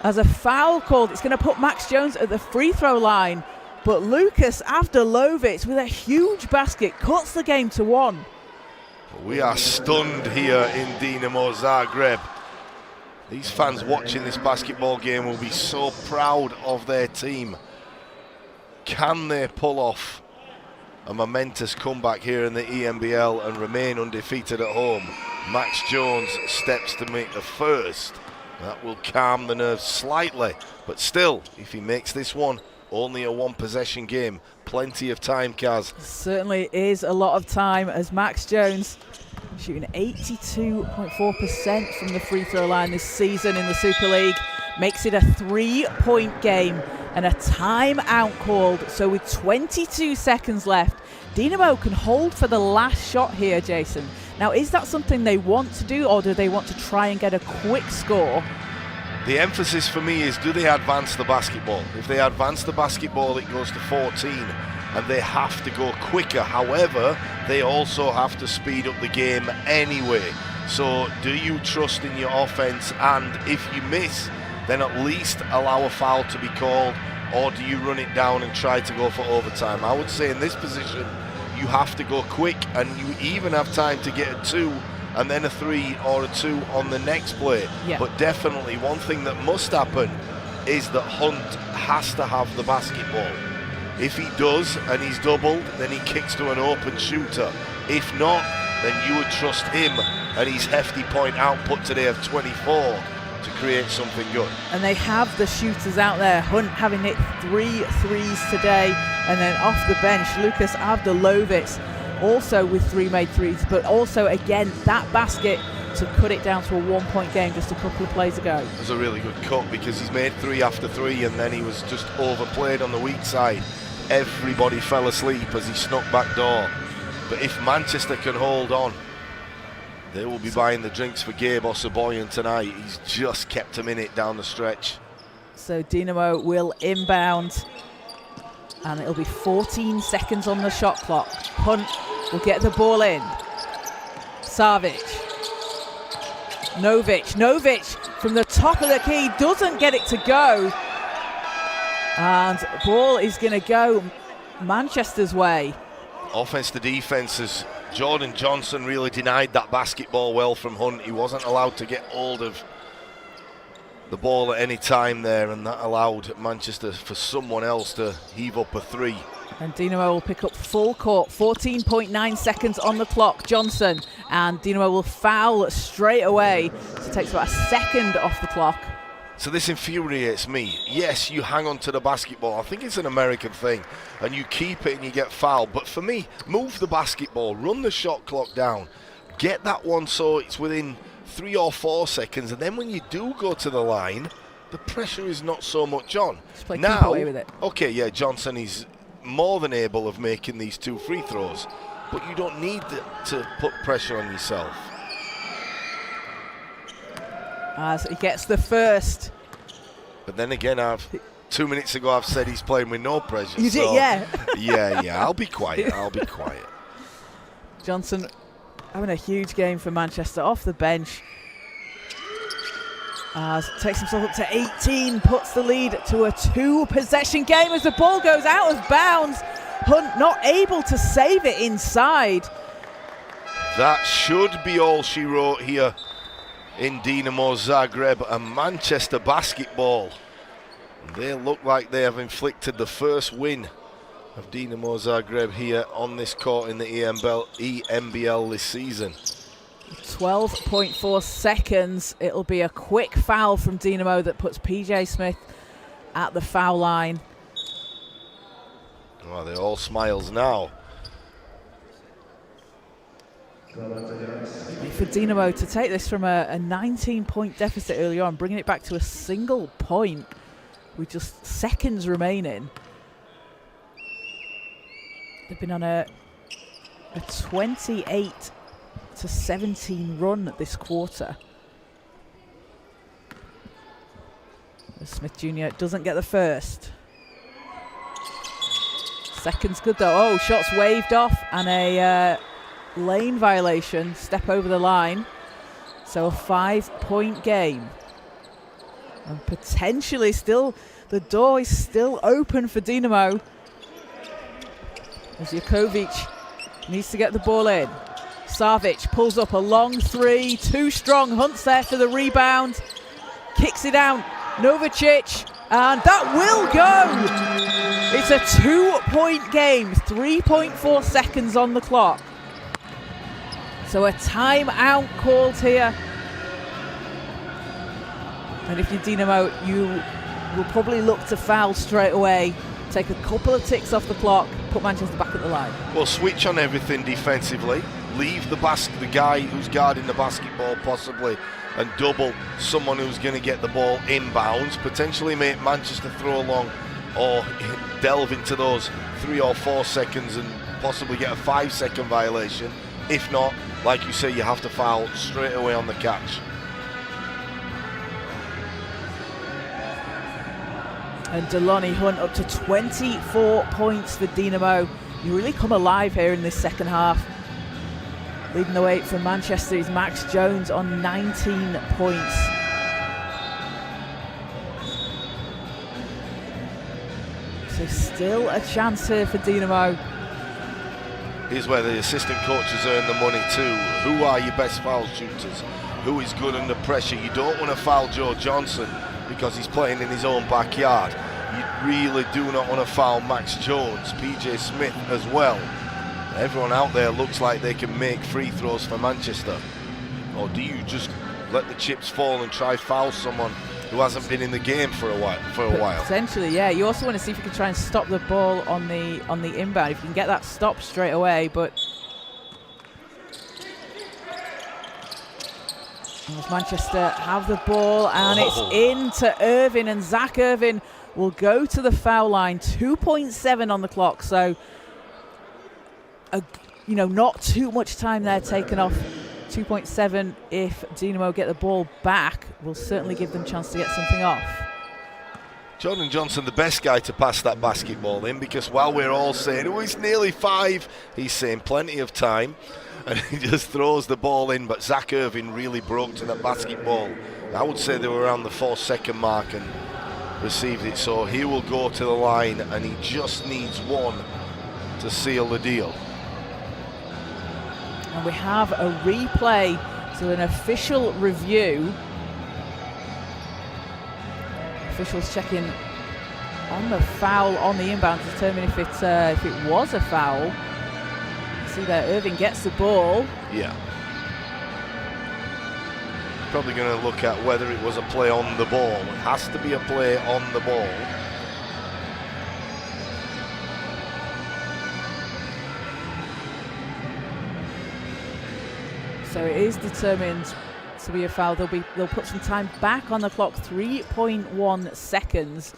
As a foul called, it's going to put Max Jones at the free throw line. But Lucas Avdilovic with a huge basket cuts the game to 1. We are stunned here in Dinamo Zagreb. These fans watching this basketball game will be so proud of their team. Can they pull off a momentous comeback here in the ENBL and remain undefeated at home? Max Jones steps to make the first. That will calm the nerves slightly, but still, if he makes this one only a 1-possession game, plenty of time, Kaz. Certainly is a lot of time, as Max Jones shooting 82.4% from the free throw line this season in the Super League. Makes it a 3-point game and a timeout called. So with 22 seconds left, Dinamo can hold for the last shot here, Jason. Now, is that something they want to do, or do they want to try and get a quick score? The emphasis for me is, do they advance the basketball? If they advance the basketball, it goes to 14, and they have to go quicker. However, they also have to speed up the game anyway. So do you trust in your offense? And if you miss, then at least allow a foul to be called, or do you run it down and try to go for overtime? I would say in this position, you have to go quick, and you even have time to get a 2 and then a 3 or a 2 on the next play. Yeah. But definitely one thing that must happen is that Hunt has to have the basketball. If he does and he's doubled, then he kicks to an open shooter. If not, then you would trust him and his hefty point output today of 24 to create something good. And they have the shooters out there. Hunt having hit 3 threes today, and then off the bench, Lucas Avdilovic also with 3 made threes, but also again that basket to cut it down to a 1-point game just a couple of plays ago. It was a really good cut because he's made 3 after 3, and then he was just overplayed on the weak side. Everybody fell asleep as he snuck back door. But if Manchester can hold on, they will be buying the drinks for Gabe Osaboyan tonight. He's just kept a minute down the stretch. So Dinamo will inbound, and it'll be 14 seconds on the shot clock. Hunt will get the ball in. Savic. Novic from the top of the key doesn't get it to go. And ball is going to go Manchester's way. Offense to defenses. Jordan Johnson really denied that basketball well from Hunt. He wasn't allowed to get hold of the ball at any time there, and that allowed Manchester for someone else to heave up a 3. And Dinamo will pick up full court. 14.9 seconds on the clock. Johnson, and Dinamo will foul straight away. So it takes about a second off the clock. So this infuriates me. Yes, you hang on to the basketball. I think it's an American thing. And you keep it and you get fouled. But for me, move the basketball, run the shot clock down, get that one so it's within 3 or 4 seconds. And then when you do go to the line, the pressure is not so much on. Just play keep now, away with it. okay, yeah, Johnson is more than able of making these 2 free throws. But you don't need to put pressure on yourself. As he gets the first. But then again, 2 minutes ago I've said he's playing with no pressure. You did, yeah. yeah. I'll be quiet. Johnson having a huge game for Manchester off the bench. As takes himself up to 18, puts the lead to a 2-possession game as the ball goes out of bounds. Hunt not able to save it inside. That should be all she wrote here in Dinamo Zagreb and Manchester basketball. They look like they have inflicted the first win of Dinamo Zagreb here on this court in the ENBL this season. 12.4 seconds. It'll be a quick foul from Dinamo that puts PJ Smith at the foul line. Well, they're all smiles now. For Dinamo to take this from a 19-point deficit early on, bringing it back to a single point with just seconds remaining. They've been on a 28-17 run this quarter. Smith Jr. doesn't get the first. Second's good though. Oh, shots waved off and a lane violation, step over the line. So a 5-point game. And potentially still, the door is still open for Dinamo. As Jakovic needs to get the ball in. Savic pulls up a long 3, too strong. Hunt's there for the rebound. Kicks it down. Novicic, and that will go. It's a 2-point game, 3.4 seconds on the clock. So a timeout called here. And if you're Dinamo, you will probably look to foul straight away, take a couple of ticks off the clock, put Manchester back at the line. Well, switch on everything defensively, leave the guy who's guarding the basketball possibly, and double someone who's going to get the ball inbounds, potentially make Manchester throw along or delve into those 3 or 4 seconds and possibly get a 5-second violation. If not, like you say, you have to foul straight away on the catch. And Deloney Hunt up to 24 points for Dinamo. You really come alive here in this second half. Leading the way for Manchester is Max Jones on 19 points. So still a chance here for Dinamo. Here's where the assistant coaches earn the money too. Who are your best foul shooters? Who is good under pressure? You don't want to foul Joe Johnson because he's playing in his own backyard. You really do not want to foul Max Jones, PJ Smith as well. Everyone out there looks like they can make free throws for Manchester. Or do you just let the chips fall and try foul someone who hasn't been in the game for a while? Potentially, yeah. You also want to see if you can try and stop the ball on the inbound. If you can get that stop straight away, but as Manchester have the ball and it's into Irvin, and Zach Irvin will go to the foul line. 2.7 on the clock, so not too much time there taken off. 2.7 if Dinamo get the ball back will certainly give them a chance to get something off. Jordan Johnson, the best guy to pass that basketball in, because while we're all saying, oh, it's nearly 5, he's saying plenty of time, and he just throws the ball in. But Zach Irvin really broke to that basketball. I would say they were around the 4-second mark and received it. So he will go to the line, and he just needs one to seal the deal. And we have a replay, so an official review. Officials checking on the foul on the inbound to determine if it was a foul. See there, Irving gets the ball. Yeah. probably going to look at whether it was a play on the ball. It has to be a play on the ball. So it is determined to be a foul. They'll put some time back on the clock, 3.1 seconds,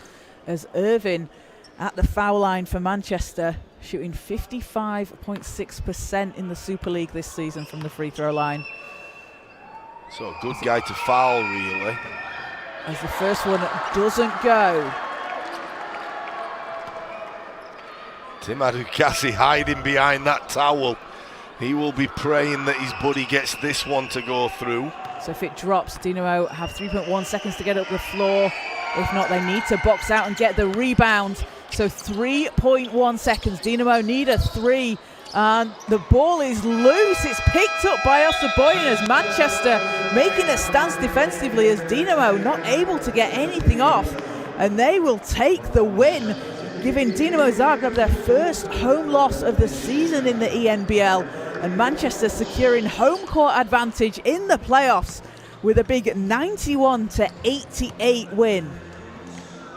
as Irvine at the foul line for Manchester, shooting 55.6% in the Super League this season from the free throw line. So a good guy to foul, really. As the first one doesn't go. Tim Adukasi hiding behind that towel. He will be praying that his buddy gets this one to go through. So if it drops, Dinamo have 3.1 seconds to get up the floor. If not, they need to box out and get the rebound. So 3.1 seconds. Dinamo need a three. And the ball is loose. It's picked up by Osaboyan as Manchester making a stance defensively as Dinamo not able to get anything off. And they will take the win, giving Dinamo Zagreb their first home loss of the season in the ENBL. And Manchester securing home court advantage in the playoffs with a big 91-88 win.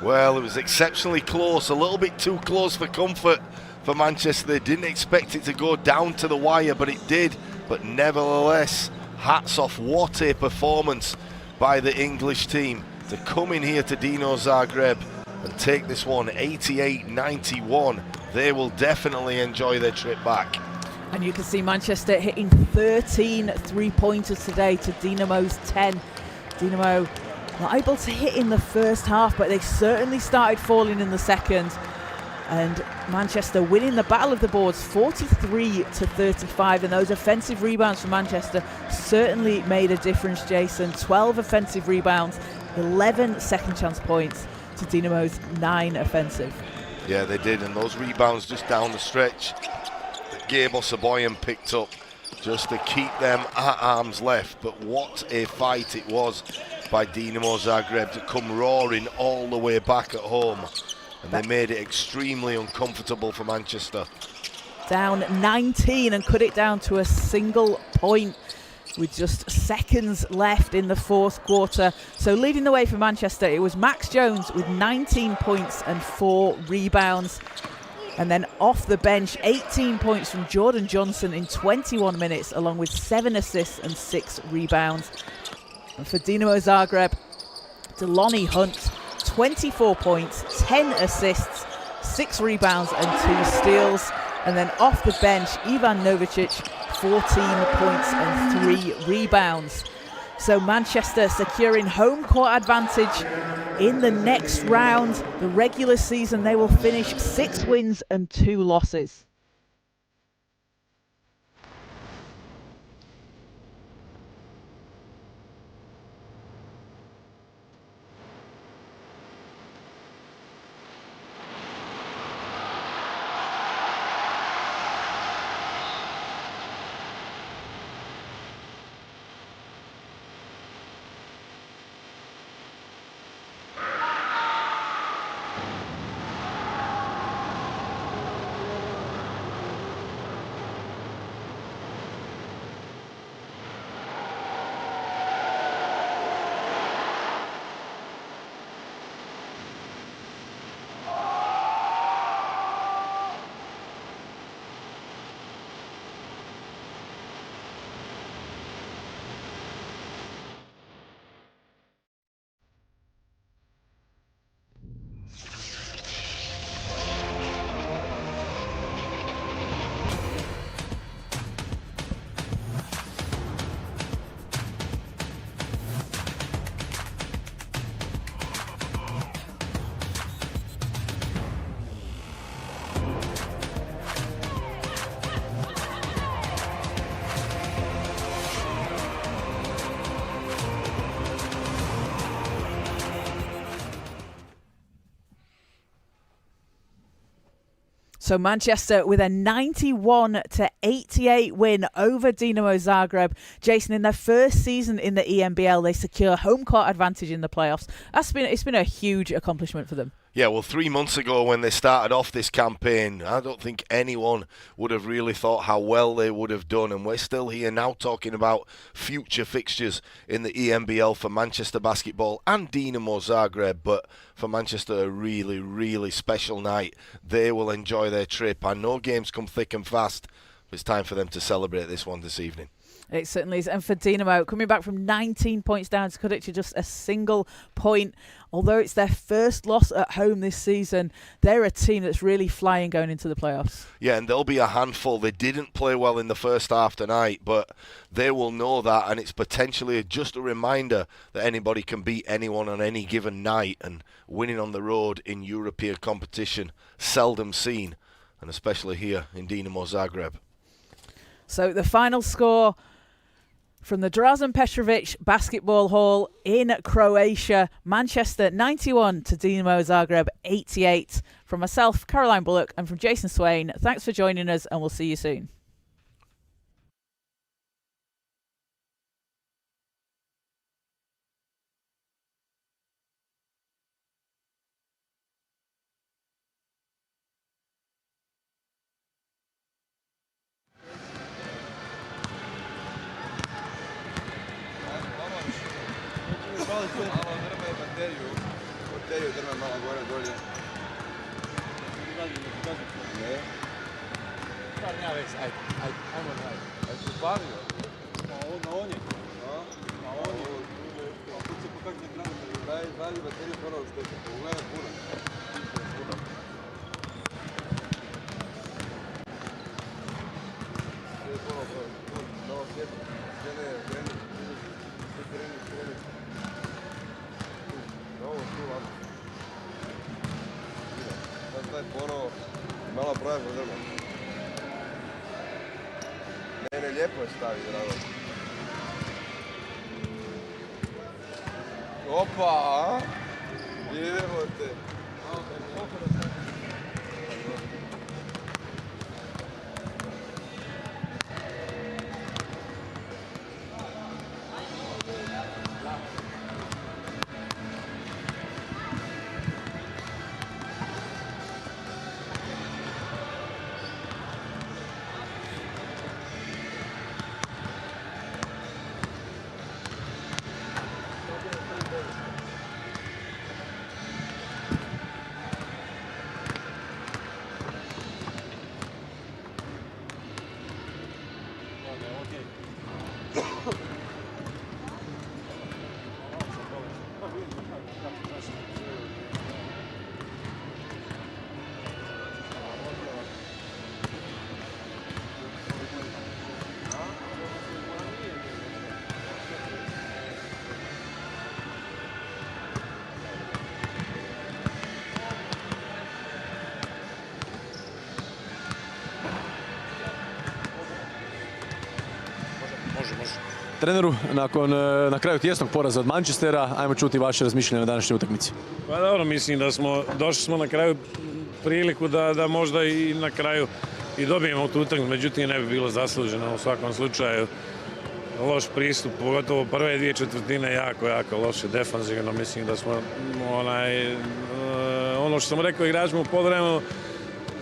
Well, it was exceptionally close, a little bit too close for comfort for Manchester. They didn't expect it to go down to the wire, but it did. But nevertheless, hats off. What a performance by the English team to come in here to Dinamo Zagreb and take this one 88-91. They will definitely enjoy their trip back. And you can see Manchester hitting 13 three-pointers today to Dinamo's 10. Dinamo not able to hit in the first half, but they certainly started falling in the second. And Manchester winning the battle of the boards 43-35. And those offensive rebounds for Manchester certainly made a difference, Jason. 12 offensive rebounds, 11 second chance points to Dinamo's 9 offensive. Yeah, they did. And those rebounds just down the stretch that Gabe Osaboyan picked up just to keep them at arm's length. But what a fight it was by Dinamo Zagreb to come roaring all the way back at home. And they made it extremely uncomfortable for Manchester. Down 19 and cut it down to a single point with just seconds left in the fourth quarter. So leading the way for Manchester, it was Max Jones with 19 points and 4 rebounds. And then off the bench, 18 points from Jordan Johnson in 21 minutes, along with 7 assists and 6 rebounds. And for Dinamo Zagreb, Delonnie Hunt, 24 points, 10 assists, 6 rebounds and 2 steals. And then off the bench, Ivan Novicic, 14 points and 3 rebounds. So Manchester securing home court advantage in the next round. The regular season, they will finish 6 wins and 2 losses. So Manchester with a 91-88 win over Dinamo Zagreb. Jason, in their first season in the ENBL, they secure home court advantage in the playoffs. It's been a huge accomplishment for them. Yeah, well, 3 months ago when they started off this campaign, I don't think anyone would have really thought how well they would have done. And we're still here now talking about future fixtures in the ENBL for Manchester Basketball and Dinamo Zagreb. But for Manchester, a really, really special night. They will enjoy their trip. I know games come thick and fast, but it's time for them to celebrate this one this evening. It certainly is. And for Dinamo, coming back from 19 points down to cut it to just a single point, although it's their first loss at home this season, they're a team that's really flying going into the playoffs. Yeah, and they'll be a handful. They didn't play well in the first half tonight, but they will know that, and it's potentially just a reminder that anybody can beat anyone on any given night, and winning on the road in European competition, seldom seen, and especially here in Dinamo Zagreb. So the final score from the Drazen Petrovic Basketball Hall in Croatia, Manchester 91 to Dinamo Zagreb 88. From myself, Caroline Bullock, and from Jason Swain, thanks for joining us, and we'll see you soon. Bateriju drme malo gore dolje. Ne. Ja već, ajmo dalje. Ajde se bavio. Na onje. Na onje. A tu se pokaže da grano. Daj bateriju prvo što je. Pogledaj puno. Sve je puno. Novo svjetlo. Kreni. Ovo tu lako. Sad taj ponovo malo pravi podrma. Ne, lijepo je stavi, drago. Opa, a? Idemo te. Treneru, na kraju tjesnog poraza od Manchestera, ajmo čuti vaše razmišljanje na današnjoj utakmici. Pa dobro, mislim da došli smo na kraju priliku da možda i na kraju i dobijemo tu utakmicu, međutim ne bi bilo zasluženo u svakom slučaju. Loš pristup, pogotovo prve dvije četvrtine, jako loše defanzivno. Mislim da smo ono što sam rekao, igračima u poluvremenu,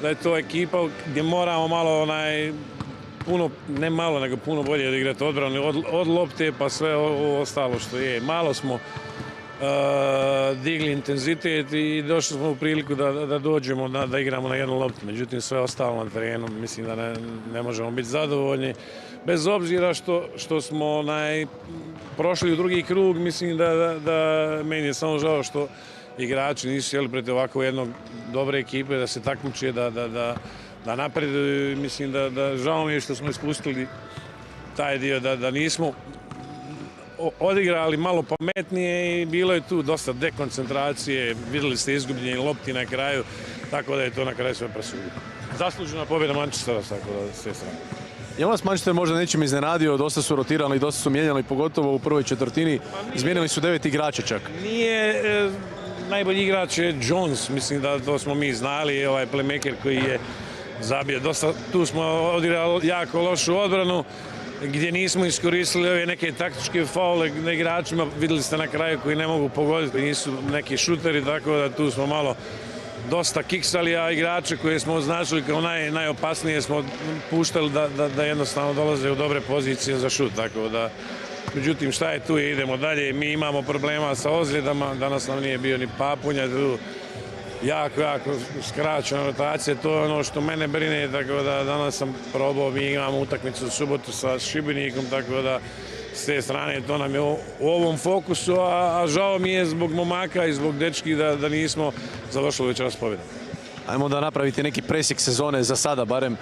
da je to ekipa gdje moramo malo puno, ne malo, nego puno bolje odigrati odbranu od lopte pa sve ovo ostalo što je. Malo smo digli intenzitet i došli smo u priliku da dođemo, da igramo na jednu loptu. Međutim, sve ostalo na terenu, mislim da ne možemo biti zadovoljni. Bez obzira što smo prošli u drugi krug, mislim da meni je samo žao što igrači nisu sjeli protiv ovako jednog dobre ekipe, da se takmiče, da napreduju. Mislim da žao mi je što smo ispustili taj dio, da nismo odigrali malo pametnije i bilo je tu dosta dekoncentracije, vidjeli ste izgubljenje lopti na kraju, tako da je to na kraju sve presudio. Zaslužena pobjeda Manchestera, tako da sve strane. Je vas Manchester možda nečim iznenadio, dosta su rotirali, dosta su mijenjali, pogotovo u prvoj četvrtini, izmijenili su 9 igrača čak. Nije, najbolji igrač je Jones, mislim da to smo mi znali, ovaj playmaker koji je zabio dosta, tu smo odigrali jako lošu odbranu gdje nismo iskoristili ove neke taktičke faule na igračima, vidjeli ste na kraju koji ne mogu pogoditi, nisu neki šuteri, tako da tu smo malo dosta kiksali, a igrače koje smo označili kao najopasnije smo puštali da jednostavno dolaze u dobre pozicije za šut, tako da međutim šta je tu, idemo dalje, mi imamo problema sa ozljedama, danas nam nije bio ni Papunja, tu jako skraćena rotacija, to je ono što mene brine, tako da danas sam probao, mi imamo utakmicu u subotu sa Šibenikom, tako da s te strane to nam je u ovom fokusu, a žao mi je zbog momaka i zbog dečki da nismo završili večeras pobjedom. Ajmo da napravite neki presjek sezone za sada, barem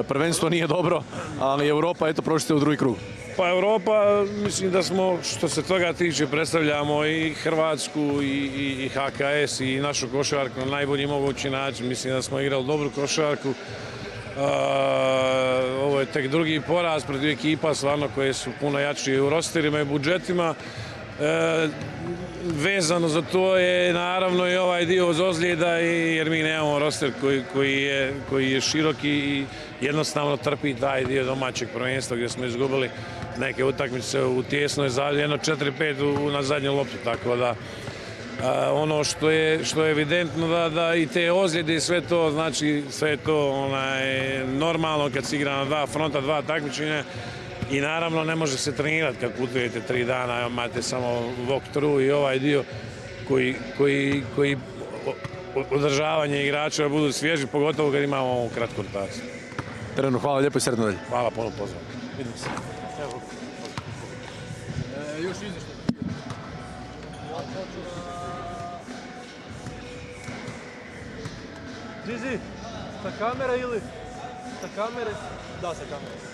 prvenstvo nije dobro, ali Europa, eto, prošli u drugi krug. Pa Europa, mislim da smo, što se toga tiče, predstavljamo i Hrvatsku i HKS i našu košarku na najbolji mogući način. Mislim da smo igrali dobru košarku. Ovo je tek drugi poraz protiv ekipa, stvarno koje su puno jači u rosterima i budžetima. Vezano za to je naravno i ovaj dio uz ozljeda, jer mi nemamo roster koji je širok i jednostavno trpi taj dio domaćeg prvenstva gdje smo izgubili neke utakmice u tijesnoj zali, jedno 4-5 na zadnju loptu, tako da ono što je evidentno da i te ozljede i sve to, znači sve je to normalno kad se igra na dva fronta, dva takmičenja. I naravno ne može se trenirati kad putujete 3 dana, imate samo walk-through i ovaj dio koji održavanje igrača budu svježi, pogotovo kad imamo ovu kratku rotaciju. Trener, hvala lijepo i sretno dalje. Hvala, puno pozdrav. Vidimo se. Još izvještaj. Zizi, sa kamera ili? Sa kamere? Da, sa kamere.